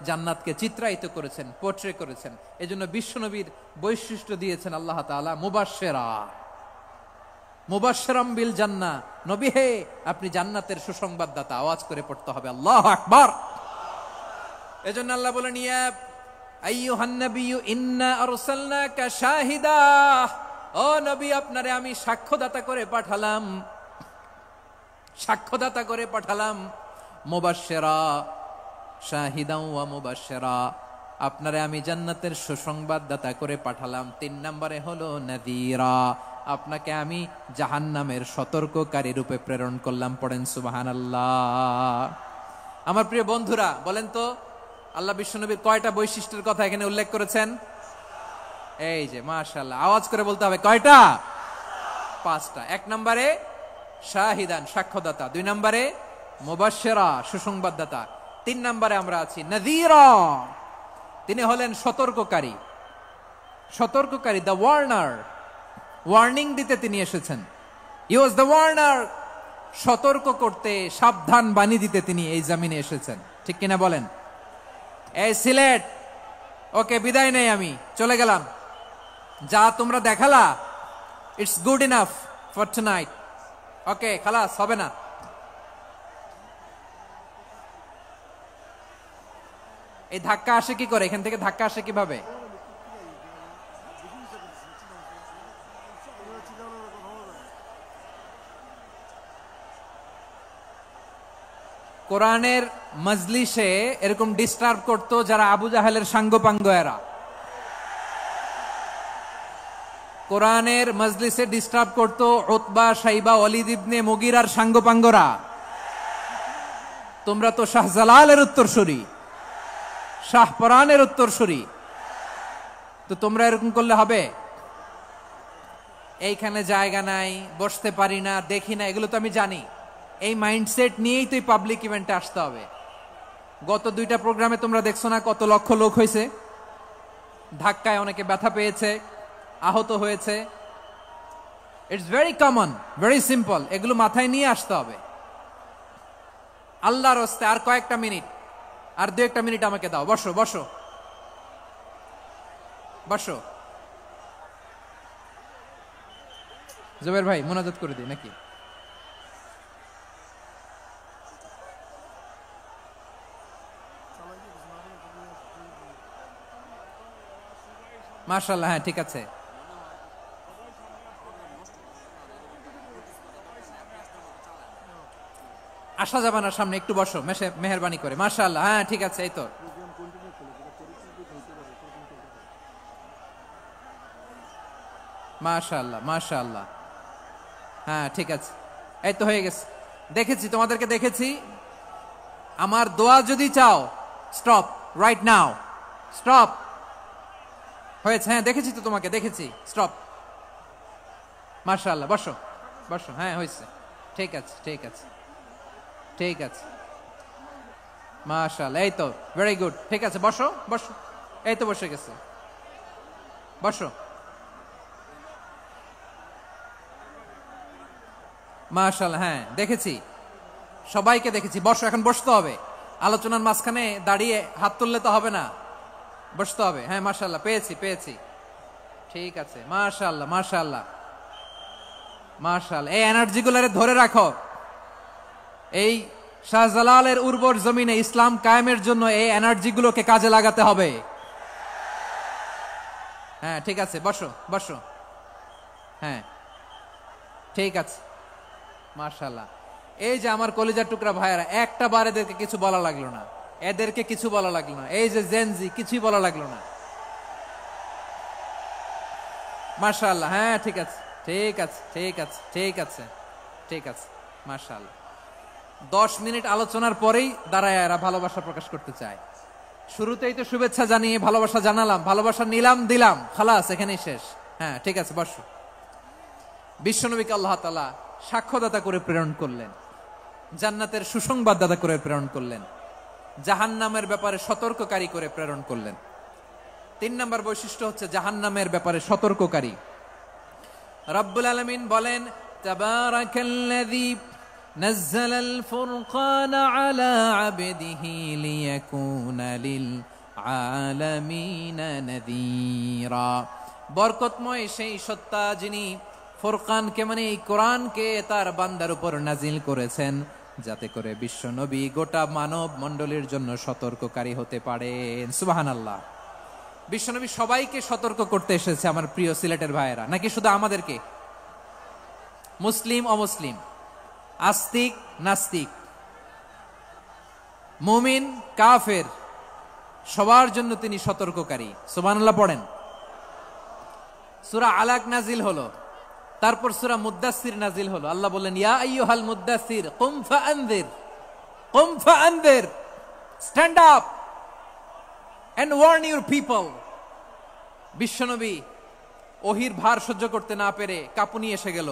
জান্নাতকে চিত্রায়িত করেছেন, পোর্ট্রে করেছেন। এজন্য বিশ্বনবীর বৈশিষ্ট্য দিয়েছেন আল্লাহ তাআলা মুবাশশিরাম বিল জান্নাহ। নবী হে, আপনি জান্নাতের সুসংবাদদাতা। আওয়াজ করে পড়তে হবে আল্লাহু আকবার। এজন্য আল্লাহ বলেন, ইয়া আইয়ুহান নাবিয়্যু ইন্না আরসালনাকা শাহিদা। ও নবী, আপনারে আমি সাক্ষ্যদাতা করে পাঠালাম। মুবাশশিরা, শাহিদাও ওয়া মুবাশশিরা, আপনারে আমি জান্নাতের সুসংবাদদাতা করে পাঠালাম। 3 নম্বরে হলো নাযীরা, আপনাকে আমি জাহান্নামের সতর্ককারী রূপে প্রেরণ করলাম। পড়েন সুবহানাল্লাহ। আমার প্রিয় বন্ধুরা, বলেন তো আল্লাহ বিশ্বনবীর কয়টা বৈশিষ্ট্যের কথা এখানে উল্লেখ করেছেন? এই যে মাশাআল্লাহ, আওয়াজ করে বলতে হবে, কয়টা? 5টা। 1 নম্বরে শাহিদান, সাক্ষ্যদাতা। 2 নম্বরে মুবাশশিরা, সুসংবাদদাতা। 3 নম্বরে আমরা আছি নাযীরা, তিনি হলেন সতর্ককারী। দ্য ওয়ার্নার, ওয়ার্নিং দিতে তিনি এসেছেন। হি ওয়াজ দ্য ওয়ার্নার, সতর্ক করতে, সাবধান বাণী দিতে তিনি এই জমিনে এসেছেন। ঠিক কিনা বলেন? এই সিলেট, ওকে বিদায় নেই, আমি চলে গেলাম। যা তোমরা দেখালা, it's good enough for tonight. Okay, খালাস, হবে না। এই ধাক্কা আসে কি করে? এখান থেকে ধাক্কা আসে কিভাবে? কোরআনের মজলিসে এরকম ডিস্টার্ব করতো যারা আবু জাহেলের সাঙ্গপাঙ্গ এরা। কোরআনের মজলিসে ডিস্টার্ব করতো উতবা, শাইবা, ওয়ালিদ ইবনে মুগিরার সাঙ্গপাঙ্গরা। তোমরা তো শাহজালালের উত্তরসূরি, শাহপরানের উত্তরসূরি, তো তোমরা এরকম করলে হবে? এইখানে জায়গা নাই, বসতে পারি না, দেখি না, এগুলো তো আমি জানি। এই মাইন্ডসেট নিয়েই তো পাবলিক ইভেন্টে আসতে হবে। গত 2টা প্রোগ্রামে তোমরা দেখছো না কত লক্ষ লোক হয়েছে? ধাক্কায় অনেকে ব্যথা পেয়েছে, আহত হয়েছে। It's very common, very simple. এগুলো মাথায় নিয়ে আসতে হবে। আল্লাহর হস্তে আর কয়েকটা মিনিট, আর 2-1টা মিনিট আমাকে দাও। বসো বসো বসো। জুবাইর ভাই, মোনাজাত করে দিই নাকি? মাশাআল্লাহ, হ্যাঁ ঠিক আছে। আসা যাবে না সামনে, একটু বসো মেহেরবানি করে। মাশাআল্লাহ, হ্যাঁ ঠিক আছে। এই তো মাশাআল্লাহ, মাশাআল্লাহ, হ্যাঁ ঠিক আছে। এই তো হয়ে গেছে। দেখেছি, তোমাদেরকে দেখেছি। আমার দোয়া যদি চাও, স্টপ রাইট নাও, স্টপ। হয়েছে? হ্যাঁ দেখেছি তো, তোমাকে দেখেছি। স্টপ। মাশাআল্লাহ, বসো বসো, হ্যাঁ হয়েছে, ঠিক আছে ঠিক আছে ঠিক আছে, মাশাআল্লাহ, এই তো ভেরি গুড, ঠিক আছে, বসো বসো, এই তো বসে গেছে, বসো, মাশাআল্লাহ, হ্যাঁ দেখেছি, সবাইকে দেখেছি, বসো, এখন বসতে হবে, আলোচনার মাঝখানে দাঁড়িয়ে হাত তুললে তো হবে না, বসতে হবে, হ্যাঁ মাশাআল্লাহ, পেয়েছি পেয়েছি, ঠিক আছে, মাশাআল্লাহ মাশাআল্লাহ মাশাআল্লাহ, এই এনার্জি গুলারে ধরে রাখো, এই শাহজালালের উর্বর জমিনে ইসলাম কায়েমের জন্য এই এনার্জি গুলোকে কাজে লাগাতে হবে। হ্যাঁ ঠিক আছে, বসো বসো, হ্যাঁ ঠিক আছে, মাশাআল্লাহ। এই যে আমার কলিজার টুকরা ভাইয়েরা, একটা বার এদেরকে কিছু বলা লাগলো না, এদেরকে কিছু বলা লাগলো না, এই যে জেনজি, কিছুই বলা লাগলো না, মাশাআল্লাহ, হ্যাঁ ঠিক আছে ঠিক আছে ঠিক আছে ঠিক আছে ঠিক আছে, মাশাআল্লাহ। 10 মিনিট আলোচনার পরেই দাঁড়ায় এরা ভালোবাসা প্রকাশ করতে চায়। শুরুতেই তো শুভেচ্ছা জানিয়ে ভালোবাসা জানালাম, ভালোবাসা নিলাম দিলাম, খালাস এখানেই শেষ। হ্যাঁ ঠিক আছে, বসো। বিশ্বনবীকে আল্লাহ তাআলা সাক্ষ্যদাতা করে প্রেরণ করলেন, জান্নাতের সুসংবাদদাতা করে প্রেরণ করলেন, জাহান্নামের ব্যাপারে সতর্ককারী করে প্রেরণ করলেন। 3 নম্বর বৈশিষ্ট্য হচ্ছে জাহান্নামের ব্যাপারে সতর্ককারী। রব্বুল আলামিন বলেন, তাবারাকাল্লাযী নাযালাল ফুরকানা আলা আবদিহি লিয়াকুনা লিল আলামিনা নাযীরা। বরকতময় সেই সত্তা যিনি ফুরকানকে মানে এই কোরআনকে তার বান্দার উপর নাজিল করেছেন, যাতে করে বিশ্ব নবী গোটা মানব মণ্ডলীর জন্য সতর্ককারী হতে পারেন। সুবহানাল্লাহ। বিশ্বনবী সবাইকে সতর্ক করতে এসেছে, আমার প্রিয় সিলেটের ভাইয়েরা, নাকি শুধু আমাদেরকে? মুসলিম অমুসলিম, আস্তিক নাস্তিক, মুমিন কাফের, সবার জন্য তিনি সতর্ককারী। সুবহানাল্লাহ পড়েন। সূরা আলাক নাজিল হলো, তারপর সূরা মুদ্দাসসির নাজিল হলো। আল্লাহ বললেন, ইয়া আইয়ুহাল মুদ্দাসসির কুম ফাআনযির, কুম ফাআনযির, stand up and warn your people. বিশ্বনবী ওহির ভার সহ্য করতে না পেরে কাঁপুনি এসে গেল,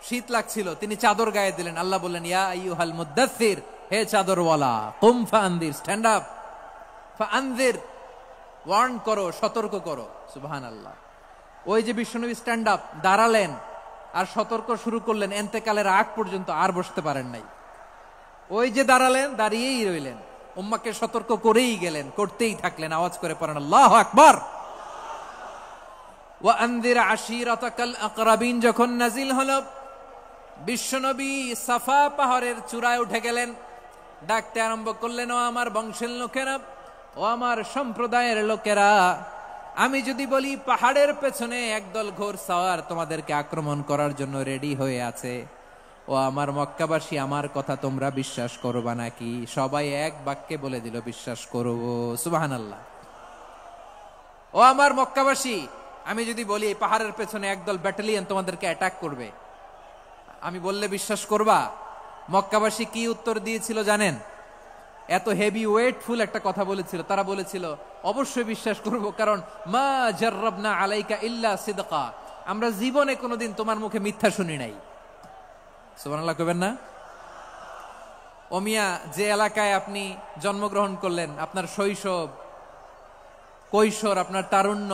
শীত লাগছিল, তিনি চাদর গায়ে দিলেন। আল্লাহ বললেন, ইয়া আইয়ুহাল মুদ্দাসসির, হে চাদরওয়ালা, কুম ফাআনযির, স্ট্যান্ড আপ, ফাআনযির, ওয়ার্ন করো, সতর্ক করো। সুবহানাল্লাহ। ওই যে বিশ্বনবী স্ট্যান্ড আপ, দাঁড়ালেন আর সতর্ক শুরু করলেন, এন্তেকালের আগ পর্যন্ত আর বসতে পারেন নাই। ওই যে দাঁড়ালেন, দাঁড়িয়েই রইলেন, উম্মাকে সতর্ক করেই গেলেন, করতেই থাকলেন। আওয়াজ করে পড়েন আল্লাহু আকবার। ওয়া আনযির আশীরাতাকাল আকরাবিন যখন নাজিল হলো, বিশ্বনবী সাফা পাহাড়ের চূড়ায় উঠে গেলেন, ডাকতে আরম্ভ করলেন, ও আমার বংশের লোকেরা, ও আমার সম্প্রদায়ের লোকেরা, আমি যদি বলি পাহাড়ের পেছনে একদল ঘোড়সাওয়ার তোমাদেরকে আক্রমণ করার জন্য রেডি হয়ে আছে, ও আমার মক্কাবাসী, আমার কথা তোমরা বিশ্বাস করবা নাকি? সবাই এক বাক্যে বলে দিল, বিশ্বাস করব। সুবহানাল্লাহ। ও আমার মক্কাবাসী, আমি যদি বলি পাহাড়ের পেছনে একদল ব্যাটালিয়ন তোমাদেরকে অ্যাটাক করবে, আমি বললে বিশ্বাস করবা? মক্কাবাসী কি উত্তর দিয়েছিল জানেন? এত হেভি ওয়েটফুল একটা কথা বলেছিল। তারা বলেছিল, অবশ্যই বিশ্বাস করব, কারণ মা জাররাবনা আলাইকা ইল্লা সিদকা, আমরা জীবনে কোনোদিন তোমার মুখে মিথ্যা শুনি নাই। সুবহানাল্লাহ কইবেন না? ও মিয়া, যে এলাকায় আপনি জন্মগ্রহণ করলেন, আপনার শৈশব, কৈশোর, আপনার তারুণ্য,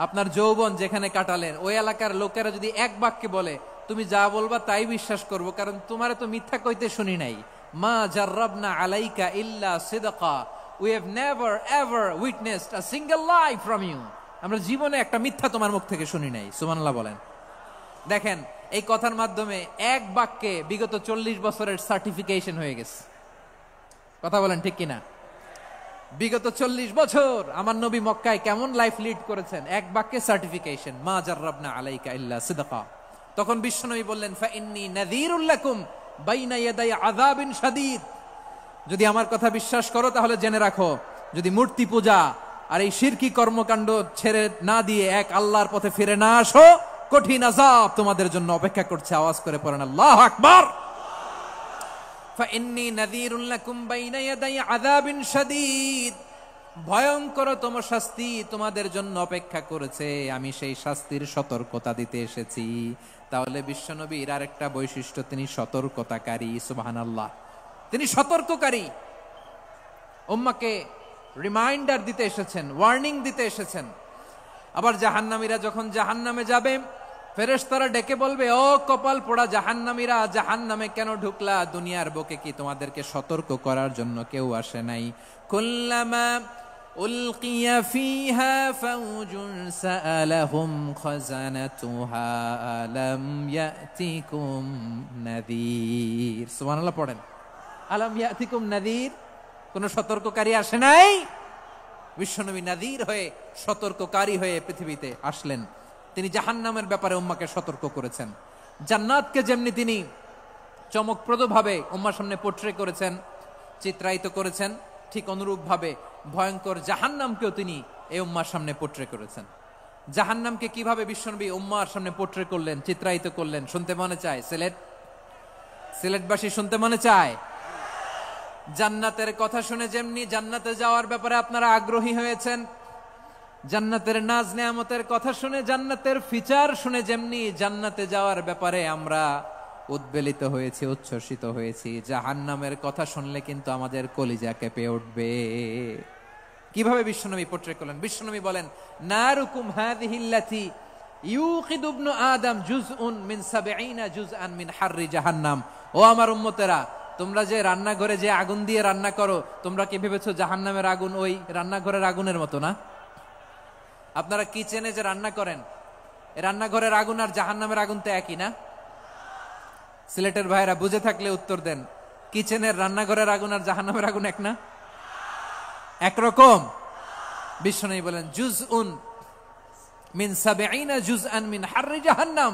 আপনার যৌবন যেখানে কাটালেন, ওই এলাকার লোকেরা যদি এক বাক্যে বলে তুমি যা বলবা তাই বিশ্বাস করব, কারণ তোমারে তো মিথ্যা কইতে শুনি নাই। মা জাররাবনা আলাইকা ইল্লা সিদকা, we have never ever witnessed a single lie from you, আমরা জীবনে একটা মিথ্যা তোমার মুখ থেকে শুনি নাই। সুবহানাল্লাহ বলেন। দেখেন, এই কথার মাধ্যমে এক বাক্যে বিগত 40 বছরের সার্টিফিকেশন হয়ে গেছে। কথা বলেন ঠিক কিনা? বিগত 40 বছর আমার নবী মক্কায় কেমন লাইফ লিড করেছেন, এক বাক্যে সার্টিফিকেশন, মা জাররাবনা আলাইকা ইল্লা সিদকা। তখন বিশ্বনবী বললেন, ফা ইন্নী নাযীরুল লাকুম বাইনা ইয়াদাই আযাবিন শাদীদ, যদি আমার কথা বিশ্বাস করো তাহলে জেনে রাখো, যদি মূর্তি পূজা আর এই শিরকি কর্মকাণ্ড ছেড়ে না দিয়ে এক আল্লাহর পথে ফিরে না আসো, কঠিন আযাব তোমাদের জন্য অপেক্ষা করছে। আওয়াজ করে পড়েন আল্লাহু আকবার। ফা ইন্নী নাযীরুল লাকুম বাইনা ইয়াদাই আযাবিন শাদীদ, ভয়ঙ্করতম শাস্তি তোমাদের জন্য অপেক্ষা করেছে, আমি সেই শাস্তির সতর্কতা দিতে এসেছি। তাহলে বিশ্বনবীর আরেকটা বৈশিষ্ট্য, তিনি সতর্কতাকারী। সুবহানাল্লাহ, তিনি সতর্ককারী। উম্মাকে রিমাইন্ডার দিতে এসেছেন, ওয়ার্নিং দিতে এসেছেন। আবার জাহান্নামীরা যখন জাহান্নামে যাবে, ফেরেশতারা ডেকে বলবে, ও কপাল পোড়া জাহান্নামীরা, জাহান্নামে কেন ঢুকলা? দুনিয়ার বুকে কি তোমাদেরকে সতর্ক করার জন্য কেউ আসে নাই? কুল্লামা উলকিয়া ফিহা ফাউজুন সাআলাহুম খাজানাতুহা আলাম ইয়াতিকুম নাযীর। সুবহানাল্লাহ পড়েন, আলাম ইয়াতিকুম নাযীর, কোন সতর্ককারী আসে নাই? বিশ্বনবী নাযীর হয়ে, সতর্ককারী হয়ে পৃথিবীতে আসলেন। তিনি জাহান্নামের ব্যাপারে উম্মাকে সতর্ক করেছেন। জান্নাতকে যেমনি তিনি চমকপ্রদভাবে উম্মার সামনে পোট্রে করেছেন, চিত্রায়িত করেছেন, ঠিক অনুরূপ ভাবে ভয়ঙ্কর জাহান্নামকেও তিনি এই উম্মার সামনে পোট্রে করেছেন। জাহান্নামকে কিভাবে বিশ্বনবী উম্মার সামনে পোট্রে করলেন, চিত্রায়িত করলেন, শুনতে মনে চায়? সিলেটবাসী শুনতে মনে চায়? জান্নাতের কথা শুনে যেমনি জান্নাতে যাওয়ার ব্যাপারে আপনারা আগ্রহী হয়েছেন, জান্নাতের নাজ নেয়ামতের কথা শুনে, জান্নাতের ফিচার শুনে যেমনি জান্নাতে যাওয়ার ব্যাপারে আমরা উদ্বেলিত হয়েছি, উচ্ছ্বসিত হয়েছি, জাহান্নামের কথা শুনলে কিন্তু আমাদের কলিজা কেঁপে উঠবে। কিভাবে বিশ্বনবী পোট্রে করলেন? বিশ্বনবী বলেন, নারুকুম হাযিহিল্লাতী ইউকিদু ইবনু আদম জুজউন মিন ৭০ জুজআন মিন হাররি জাহান্নাম। ও আমার উম্মতেরা, তোমরা যে রান্নাঘরে যে আগুন দিয়ে রান্না করো, তোমরা কি ভেবেছো জাহান্নামের আগুন ওই রান্নাঘরের আগুনের মতো না? আপনারা কিচেনে যে রান্না করেন, রান্নাঘরের আগুন আর জাহান্নামের আগুন তো একই না? সিলেটের ভাইরা বুঝে থাকলে উত্তর দেন, কিচেনের রান্নাঘরের আগুন আর জাহান্নামের আগুন এক না? একরকম? বিশ্বনবী বলেন, জুজউন মিন ৭০ জুজআন মিন হাররি জাহান্নাম।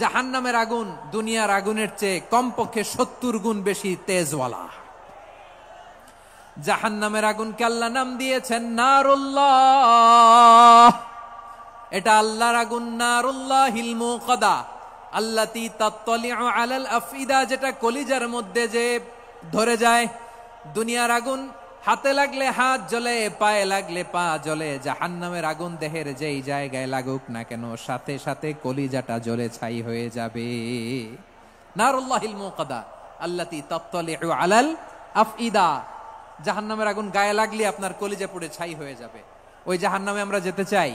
জাহান্নামের আগুন দুনিয়ার আগুনের চেয়ে কমপক্ষে ৭০ গুণ বেশি তেজওয়ালা। জাহান্নামের আগুনকে আল্লাহ নাম দিয়েছেন নারুল্লাহ। এটা আল্লাহর আগুন, নারুল্লাহিল মুকাদা আল্লাতী তাত্তালিউ আলাল আফইদা, যেটা কলিজার মধ্যে যে ধরে যায়। দুনিয়ার আগুন হাতে লাগলে হাত জ্বলে, পায়ে লাগলে পা জ্বলে। জাহান্নামের আগুন দেহের যেই জায়গায় লাগুক না কেন, সাথে সাথে কলিজাটা জ্বলে ছাই হয়ে যাবে। নারুল্লাহিল মুকাদা আল্লাতী তাত্তালিউ আলাল আফইদা। জাহান্নামের আগুন গায়ে লাগলে আপনার কলিজা পুড়ে ছাই হয়ে যাবে। ওই জাহান্নামে আমরা যেতে চাই?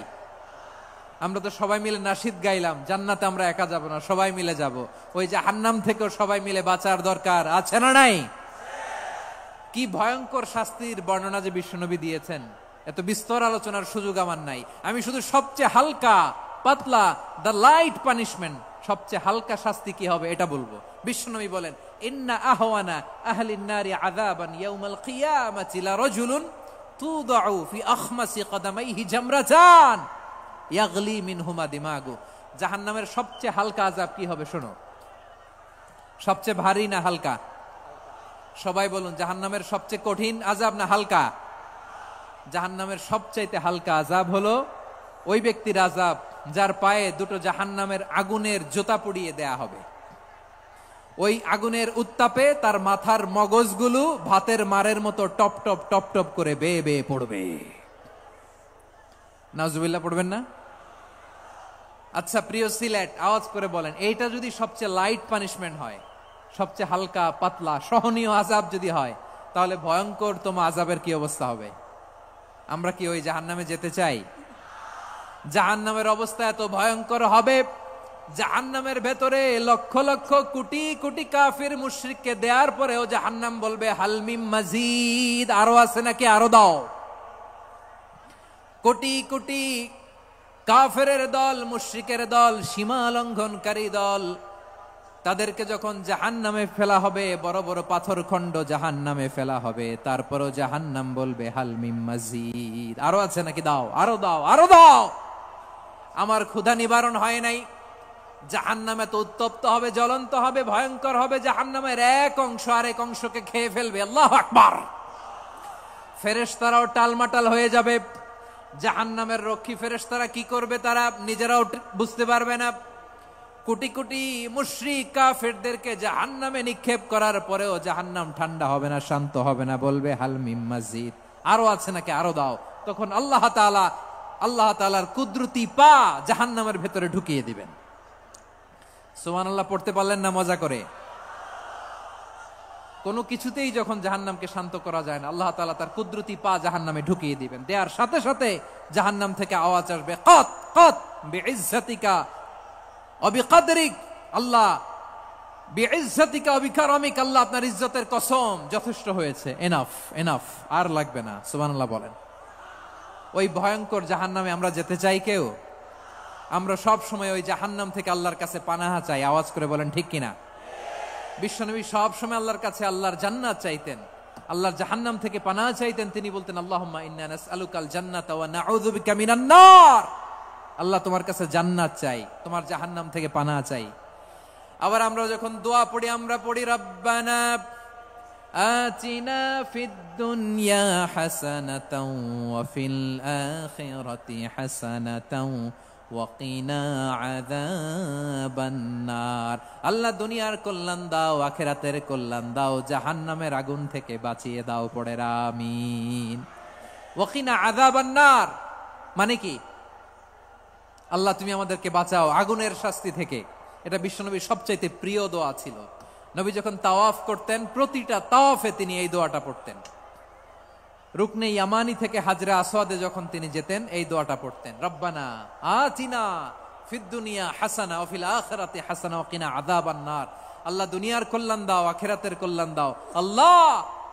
আমরা তো সবাই মিলে নাশিদ গাইলাম, জান্নাতে আমরা একা যাব না, সবাই মিলে যাব। ওই জাহান্নাম থেকেও সবাই মিলে বাঁচার দরকার আছে না নাই? কি ভয়ঙ্কর শাস্তির বর্ণনা যে বিশ্বনবী দিয়েছেন, এত বিস্তর আলোচনার সুযোগ আমার নাই। আমি শুধু সবচেয়ে হালকা পাতলা, দ্য লাইট পানিশমেন্ট, সবচেয়ে হালকা শাস্তি কি হবে এটা বলবো। বিশ্বনবী বলেন, ইন্না আহওয়ানা আহলিন নারি আযাবান ইয়াউমাল কিয়ামাতি লারাজুলুন তুদাউ ফি আখমাসি কদামাইহি জামরাতান ইয়াগলি মিনহুমা দিমাগু। জাহান্নামের সবচেয়ে হালকা আযাব কি হবে শোনো। সবচেয়ে ভারী না হালকা? সবাই বলুন, জাহান্নামের সবচেয়ে কঠিন আযাব না হালকা? জাহান্নামের সবচাইতে হালকা আযাব হলো ওই ব্যক্তির আযাব যার পায়ে দুটো জাহান্নামের আগুনের জুতা পুড়িয়ে দেয়া হবে। ওই আগুনের উত্তাপে তার মাথার মগজগুলো ভাতের মারের মতো টপ টপ টপ টপ করে বেয়ে বেয়ে পড়বে। নাউজুবিল্লাহ পড়বেন না? আচ্ছা প্রিয় সিলেট, আওয়াজ করে বলেন, এইটা যদি সবচেয়ে লাইট পানিশমেন্ট হয়, সবচেয়ে হালকা পাতলা সহনীয় আযাব যদি হয়, তাহলে ভয়ঙ্করতম আযাবের কি অবস্থা হবে? আমরা কি ওই জাহান্নামে যেতে চাই? জাহান্নামের অবস্থা এত ভয়ঙ্কর হবে, জাহান্নামের ভেতরে লক্ষ লক্ষ কোটি কোটি কাফির মুশরিককে দেওয়ার পরেও জাহান্নাম বলবে, হালমিম মাজিদ, আরো আছে নাকি, আরো দাও। কোটি কোটি কাফেরের দল, মুশরিকের দল, সীমা লঙ্ঘনকারী দল, তাদেরকে যখন জাহান্নামে ফেলা হবে, বড় বড় পাথর খণ্ড জাহান্নামে ফেলা হবে, তারপরও জাহান্নাম বলবে, হালমিম মাজিদ, আরো আছে নাকি, দাও, আরো দাও, আরো দাও। আমার ক্ষুধা নিবারণ হয় নাই। জাহান্নামে তো উত্তপ্ত হবে, জ্বলন্ত হবে, ভয়ঙ্কর হবে। জাহান্নামের এক অংশ আরেক অংশকে খেয়ে ফেলবে। আল্লাহু আকবার। ফেরেশতারাও টালমাটাল হয়ে যাবে। জাহান্নামের রক্ষী ফেরেশতারা কি করবে তারা নিজেরাও বুঝতে পারবে না। কোটি কোটি মুশরিক কাফেরদেরকে জাহান্নামে নিক্ষেপ করার পরেও জাহান্নাম ঠান্ডা হবে না, শান্ত হবে না, বলবে হালমিম মাজিদ, আরো আছে নাকি আরো দাও। তখন আল্লাহ তাআলার কুদরতি পা জাহান্নামের ভেতরে ঢুকিয়ে দিবেন। সুবহানাল্লাহ পড়তে পারলেন না মজা করে? কোনো কিছুতেই যখন জাহান্নামকে শান্ত করা যায় না, আল্লাহ তাআলা তার কুদরতি পা জাহান্নামে ঢুকিয়ে দিবেন। দেয়ার সাথে সাথে জাহান্নাম থেকে আওয়াজ আসবে, কত কত বিইজ্জাতিকা ওয়া বিকদরিক, আল্লাহ বিইজ্জাতিকা ওয়া বিকারামিক, আল্লাহ আপনার ইজ্জতের কসম, যথেষ্ট হয়েছে, এনাফ এনাফ, আর লাগবে না। সুবহানাল্লাহ বলেন। ওই ভয়ঙ্কর জাহান্নামে আমরা যেতে চাই কেউ? আমরা সব সময় ওই জাহান্নাম থেকে আল্লাহর কাছে পানাহা চাই। আওয়াজ করে বলেন ঠিক কিনা? বিশ্বনবী সব সময় আল্লাহর কাছে আল্লাহর জান্নাত চাইতেন, আল্লাহর জাহান্নাম থেকে পানাহা চাইতেন। তিনি বলতেন, আল্লাহুম্মা ইন্না নাসআলুকাল জান্নাতা ওয়া নাউযু বিকা মিনান নার। আল্লাহ তোমার কাছে জান্নাত চাই, তোমার জাহান্নাম থেকে পানাহা চাই। আবার আমরা যখন দোয়া পড়ি, আমরা পড়ি রব্বানা আতিনা ফিদ দুনিয়া হাসানাতাও ওয়া ফিল আখিরাতি হাসানাতাও ওয়া কিনা আযাবান নার। আল্লাহ দুনিয়ার কল্যাণ দাও, আখিরাতের কল্যাণ দাও, জাহান্নামের আগুন থেকে বাঁচিয়ে দাও। পড়ে আমিন। ওয়া কিনা আযাবান নার মানে কি? আল্লাহ তুমি আমাদেরকে বাঁচাও আগুনের শাস্তি থেকে। এটা বিশ্বনবীর সবচাইতে প্রিয় দোয়া ছিল। নবী যখন তাওয়াফ করতেন, প্রতিটা তাওয়াফে তিনি এই দোয়াটা পড়তেন। রুকনে ইয়ামানি থেকে হাজরা আসওয়াদে যখন তিনি যেতেন, এই দোয়াটা পড়তেন, রব্বানা আতিনা ফিদ দুনিয়া হাসানা ওয়া ফিল আখিরাতি হাসানা ওয়া কিনা আযাবান নার। আল্লাহ দুনিয়ার কল্যাণ দাও, আখিরাতের কল্যাণ দাও। আল্লাহ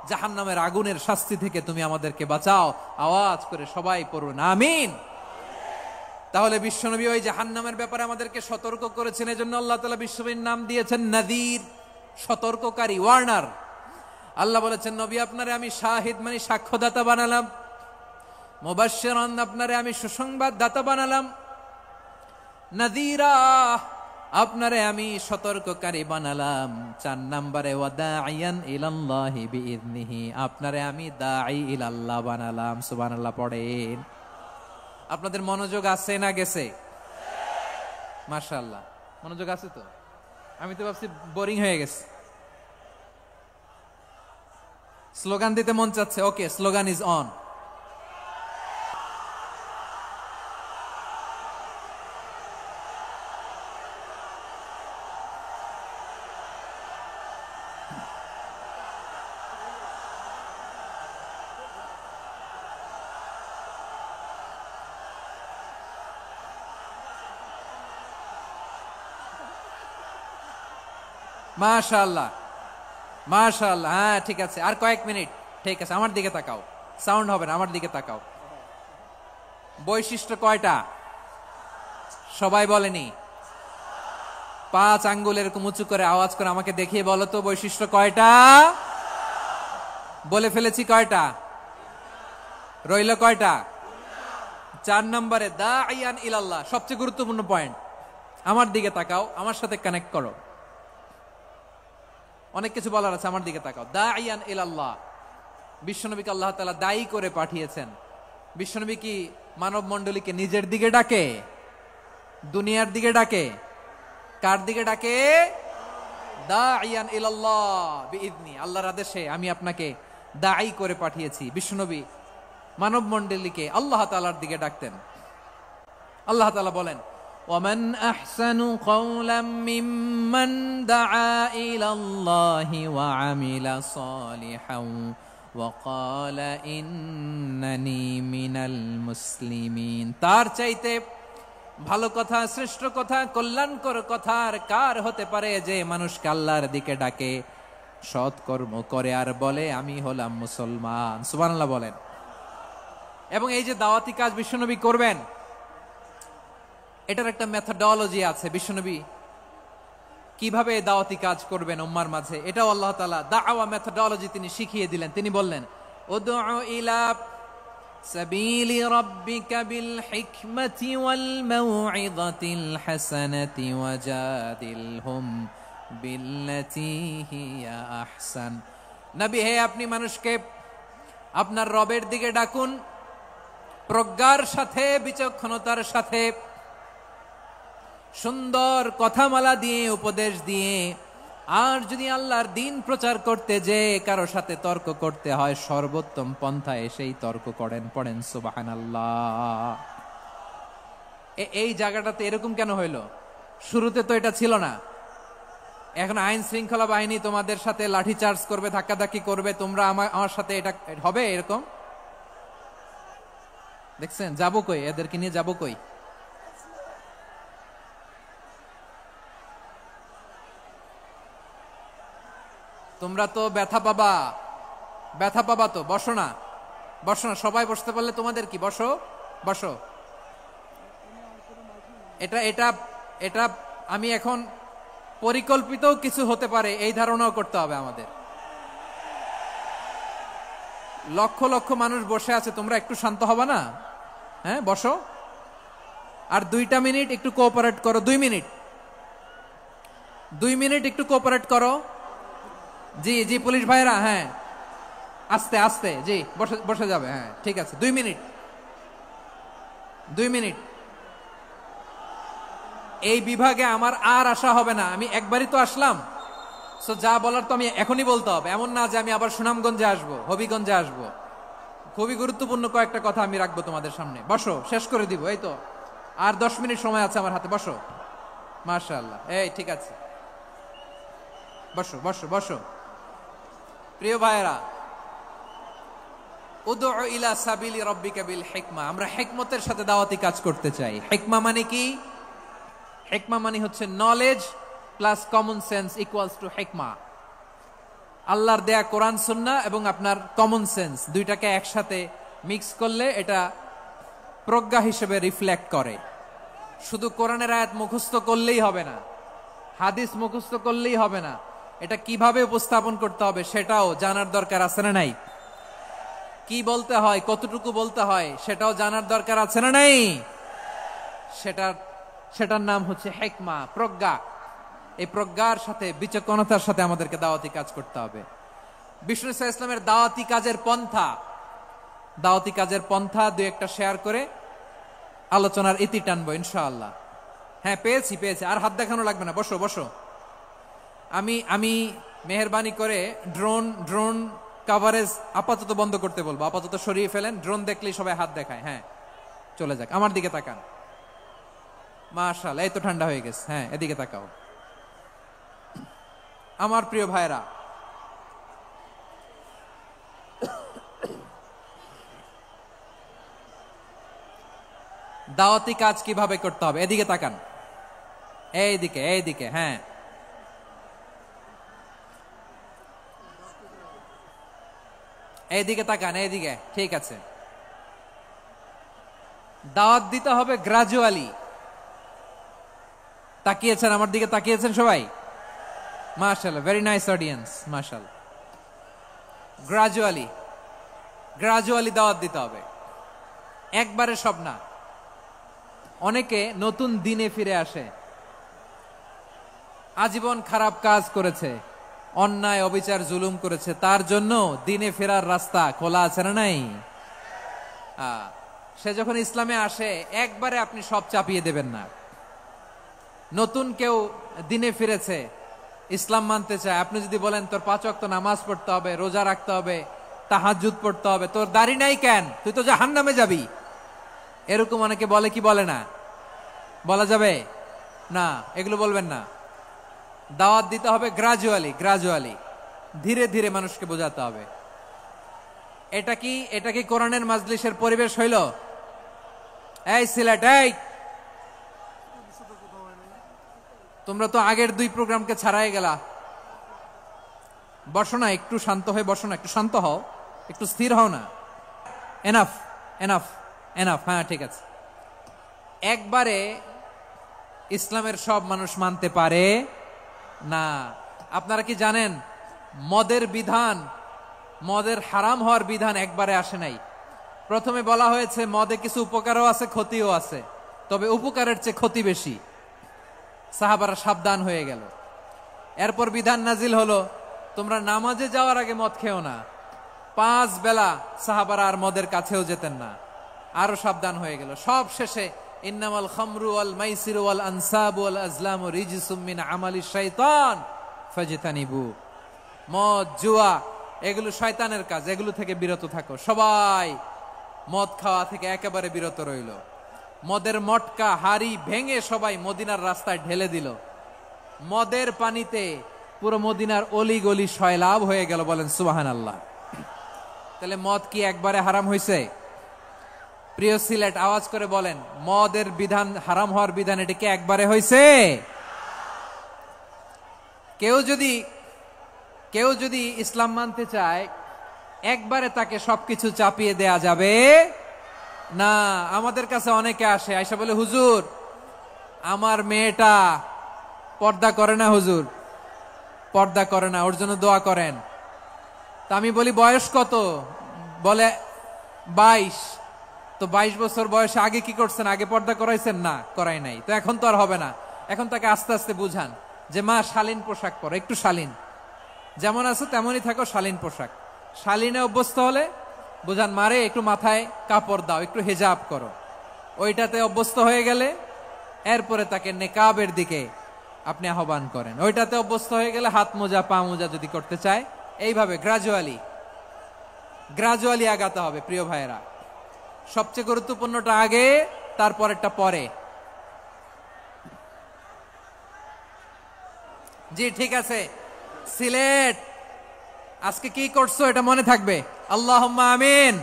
জাহান্নামের আগুনের শাস্তি থেকে তুমি আমাদেরকে বাঁচাও। আওয়াজ করে সবাই পড়ুন আমিন। তাহলে বিশ্বনবী ওই জাহান্নামের ব্যাপারে আমাদেরকে সতর্ক করেছেন। এজন্য আল্লাহ তাআলা বিশ্বনবীর নাম দিয়েছেন নাযীর, সতর্ককারী, ওয়ার্নার। আল্লাহ বলেছেন, নবী আপনারে আমি শাহিদ মানে সাক্ষ্যদাতা বানালাম, মুবাশশিরান আপনারে আমি সুসংবাদ দাতা বানালাম, নাযীরা আপনারে আমি সতর্ককারী বানালাম। 4 নম্বরে ওয়া দাঈয়ান ইলাল্লাহি বিইذনিহি, আপনারে আমি দাঈ ইলাল্লাহ বানালাম। সুবহানাল্লাহ পড়েন। আপনাদের মনোযোগ আছে না গেছে? মাশাআল্লাহ মনোযোগ আছে তো? আমি তো ভাবছি বোরিং হয়ে গেছে। স্লোগান দিতে মন চাচ্ছে। ওকে, স্লোগান ইজ অন। মাশাআল্লাহ মাশাআল্লাহ। হ্যাঁ ঠিক আছে, আর কয়েক মিনিট। ঠিক আছে, আমার দিকে তাকাও, সাউন্ড হবে না, আমার দিকে তাকাও। বৈশিষ্ট্য কয়টা সবাই বলেনি? 5 আঙ্গুল এরকম উঁচু করে আওয়াজ করে আমাকে দেখিয়ে বলো তো বৈশিষ্ট্য কয়টা? বলে ফেলেছি কয়টা? রইল কয়টা? 4 নম্বরে দাঈয়ান ইলাল্লাহ, সবচেয়ে গুরুত্বপূর্ণ পয়েন্ট। আমার দিকে তাকাও, আমার সাথে কানেক্ট করো। অনেক কিছু বলার আছে, আমার দিকে তাকাও। দাঈয়ান ইলাল্লাহ, বিশ্বনবীকে আল্লাহ তাআলা দায়ী করে পাঠিয়েছেন। বিশ্বনবী কি মানব মণ্ডলীকে নিজের দিকে ডাকে? দুনিয়ার দিকে ডাকে? কার দিকে ডাকে? দাঈয়ান ইলাল্লাহ বিইذনি, আল্লাহর আদেশে আমি আপনাকে দায়ী করে পাঠিয়েছি। বিশ্বনবী মানব মণ্ডলীকে আল্লাহ তাআলার দিকে ডাকতেন। আল্লাহ তাআলা বলেন, ومن أحسن قولا ممن دعا إلى الله وعمل صالحا وقال إنني من المسلمين। তার চাইতে ভালো কথা, শ্রেষ্ঠ কথা, কল্যাণকর কথা আর কার হতে পারে যে মানুষকে আল্লাহর দিকে ডাকে, সৎকর্ম করে আর বলে আমি হলাম মুসলমান। সুবহানাল্লাহ বলেন। এবং এই যে দাওয়াতি কাজ বিশ্বনবী করবেন, এটার একটা মেথডোলজি আছে। বিশ্বনবী কিভাবে দাওয়াতি কাজ করবেন উম্মার মাঝে, এটাও আল্লাহ তাআলা দাওয়া মেথডোলজি তিনি শিখিয়ে দিলেন। তিনি বললেন, উদউ ইলা সাবিলি রাব্বিকা বিল হিকমাতি ওয়াল মাউইযাতিল হাসানাতি ওয়াজাদিলহুম বিল্লাতী হিয়া আহসান। নবী হে, আপনি মানুষকে আপনার রবের দিকে ডাকুন প্রজ্ঞার সাথে, বিচক্ষণতার সাথে, সুন্দর কথামালা দিয়ে, উপদেশ দিয়ে, আর যদি আল্লাহর দিন প্রচার করতে যে কারো সাথে তর্ক করতে হয়, সর্বোত্তম পন্থায় সেই তর্ক করেন। পড়েন সুবহানাল্লাহ। এই জায়গাটাতে এরকম কেন হইলো? শুরুতে তো এটা ছিল না। এখন আইন শৃঙ্খলা বাহিনী তোমাদের সাথে লাঠি চার্জ করবে, ধাক্কাধাক্কি করবে, তোমরা আমার সাথে এটা হবে এরকম? দেখছেন যাবো কই, এদেরকে নিয়ে যাবো কই? তোমরা তো ব্যথা পাবা, ব্যথা পাবা তো। বসো না, বসো না, সবাই বসতে পারলে তোমাদের কি, বসো বসো। এটা এটা এটা আমি এখন পরিকল্পিত কিছু হতে পারে এই ধারণাও করতে হবে আমাদের। লক্ষ লক্ষ মানুষ বসে আছে, তোমরা একটু শান্ত হবে না? হ্যাঁ বসো। আর 2টা মিনিট একটু কোঅপারেট করো। 2 মিনিট, 2 মিনিট একটু কোঅপারেট করো। জি জি পুলিশ ভাইরা, হ্যাঁ আস্তে আস্তে, জি বসে বসে যাবে। হ্যাঁ ঠিক আছে, 2 মিনিট, 2 মিনিট। এই বিভাগে আমার আর আসা হবে না, আমি একবারই তো আসলাম। সো যা বলার তো আমি এখনই বলতে হবে, এমন না যে আমি আবার সুনামগঞ্জে আসবো, হবিগঞ্জে আসবো। খুবই গুরুত্বপূর্ণ কয়েকটা কথা আমি রাখবো তোমাদের সামনে। বসো, শেষ করে দিব। এই তো আর 10 মিনিট সময় আছে আমার হাতে। বসো। মাশাআল্লাহ, এই ঠিক আছে, বসো বসো বসো। প্রিয় ভাইয়েরা, উদউ ইলা সাবিলি রাব্বিকা বিল হিকমা, আমরা হিকমতের সাথে দাওয়াতি কাজ করতে চাই। হিকমা মানে কি? হিকমা মানে হচ্ছে knowledge plus common sense equals to হিকমা। আল্লাহর দেয়া কোরআন সুন্নাহ এবং আপনার কমন সেন্স দুইটাকে একসাথে মিক্স করলে এটা প্রজ্ঞা হিসেবে রিফ্লেক্ট করে। শুধু কোরআনের আয়াত মুখস্থ করলেই হবে না, হাদিস মুখস্থ করলেই হবে না, এটা কিভাবে উপস্থাপন করতে হবে সেটাও জানার দরকার আছে না নাই? কি বলতে হয়, কতটুকু বলতে হয় সেটাও জানার দরকার আছে না নাই? সেটার নাম হচ্ছে হিকমা, প্রজ্ঞা। এই প্রজ্ঞার সাথে, বিচক্ষণতার সাথে আমাদেরকে দাওয়াতি কাজ করতে হবে। বিষ্ণু ইসলামের দাওয়াতি কাজের পন্থা 2-1টা শেয়ার করে আলোচনার ইতি টানবো ইনশাআল্লাহ। হ্যাঁ পেয়েছি, আর হাত দেখানো লাগবে না, বসো বসো। আমি মেহেরবানি করে ড্রোন কভারেজ আপাতত বন্ধ করতে বলবো, আপাতত সরিয়ে ফেলেন। ড্রোন দেখলেই সবাই হাত দেখায়। হ্যাঁ চলে যাক, আমার দিকে তাকান। মাশাআল্লাহ, এই তো ঠান্ডা হয়ে গেছে। হ্যাঁ এদিকে তাকাও। আমার প্রিয় ভাইরা, দাওয়াতি কাজ কিভাবে করতে হবে এদিকে তাকান। এইদিকে, হ্যাঁ এইদিকে তাকান, এইদিকে, ঠিক আছে। দাওয়াত দিতে হবে গ্রাজুয়ালি। তাকিয়েছেন আমার দিকে, তাকিয়েছেন সবাই? মাশাআল্লাহ, ভেরি নাইস অডিয়েন্স, মাশাআল্লাহ। গ্রাজুয়ালি দাওয়াত দিতে হবে, একবারে সব না। অনেকে নতুন দিনে ফিরে আসে, আজীবন খারাপ কাজ করেছে, অন্যায় অবিচার জুলুম করেছে, তার জন্য দিনে ফেরার রাস্তা খোলা আছে না নাই? সে যখন ইসলামে আসে একবারে আপনি সব চাপিয়ে দেবেন না। নতুন কেউ দিনে ফিরেছে, ইসলাম মানতে চায়, আপনি যদি বলেন তোর 5 ওয়াক্ত নামাজ পড়তে হবে, রোজা রাখতে হবে, তাহাজ্জুদ পড়তে হবে, তোর দাড়ি নাই কেন, তুই তো জাহান্নামে যাবি, এরকম অনেকে বলে কি বলে না? বলা যাবে না, এগুলো বলবেন না। দাওয়াত দিতে হবে গ্রাজুয়ালি, ধীরে ধীরে মানুষকে বোঝাতে হবে। এটা কি কোরআনের মাজলিসের পরিবেশ হইল? এই সিলেট, এই তোমরা তো আগের 2 প্রোগ্রামকে ছাড়াই গেলা। বসো না, একটু শান্ত হয়ে বসো না, একটু শান্ত হও, একটু স্থির হও না। এনাফ, হ্যাঁ ঠিক আছে। একবারে ইসলামের সব মানুষ মানতে পারে না। আপনারা কি জানেন মদের হারাম হওয়ার বিধান একবারে আসে নাই। প্রথমে বলা হয়েছে মদে কিছু উপকারও আছে, ক্ষতিও আছে, তবে উপকারের চেয়ে ক্ষতি বেশি। সাহাবারা সাবধান হয়ে গেল। এরপর বিধান নাজিল হলো, তোমরা নামাজে যাওয়ার আগে মদ খেও না। 5 বেলা সাহাবারা আর মদের কাছেও যেতেন না, আরো সাবধান হয়ে গেল। সব শেষে ইন্নামাল খামরু ওয়াল মাইসিরু ওয়াল আনসাবু ওয়াল আজলামু রিজসুম মিন আমালিশ শাইতান ফাজতানিবু। মদ, জুয়া এগুলো শয়তানের কাজ, এগুলো থেকে বিরত থাকো। সবাই মদ খাওয়া থেকে একেবারে বিরত রইল। মদের মটকা হাড়ি ভেঙে সবাই মদিনার রাস্তায় ঢেলে দিল। মদের পানিতে পুরো মদিনার অলি গলি সয়লাভ হয়ে গেল। বলেন সুবহানাল্লাহ। তাহলে মদ কি একবারে হারাম হয়েছে? প্রিয় সিলেট আওয়াজ করে বলেন, মদের বিধান, হারাম হওয়ার বিধান এটা কি একবারে হয়েছে? কেউ যদি ইসলাম মানতে চায় একবারে তাকে সবকিছু চাপিয়ে দেয়া যাবে না। আমাদের কাছে অনেকে আসে, আয়সা বলে, হুজুর আমার মেয়েটা পর্দা করে না, হুজুর পর্দা করে না, ওর জন্য দোয়া করেন। তা আমি বলি বয়স কত? বলে 22। তো 22 বছর বয়সে আগে কি করছেন? আগে পর্দা করাইছেন? না, করাই নাই। তো এখন তো আর হবে না। এখন তাকে আস্তে আস্তে বুঝান যে মা শালীন পোশাক পরো, একটু শালীন, যেমন আছো তেমনই থাকো, শালীন পোশাক। শালীনে অভ্যস্ত হলে বুঝান, মারে একটু মাথায় কাপড় দাও, একটু হেজাব করো। ওইটাতে অভ্যস্ত হয়ে গেলে এরপরে তাকে নেকাবের দিকে আপনি আহ্বান করেন। ওইটাতে অভ্যস্ত হয়ে গেলে হাত মোজা, পা মোজা যদি করতে চায়, এইভাবে গ্রাজুয়ালি আগাতে হবে। প্রিয় ভাইয়েরা, সবচেয়ে গুরুত্বপূর্ণটা আগে, তারপরেরটা পরে। জি ঠিক আছে। সিলেট আজকে কি করছো এটা মনে থাকবে। আল্লাহুম্মা আমিন।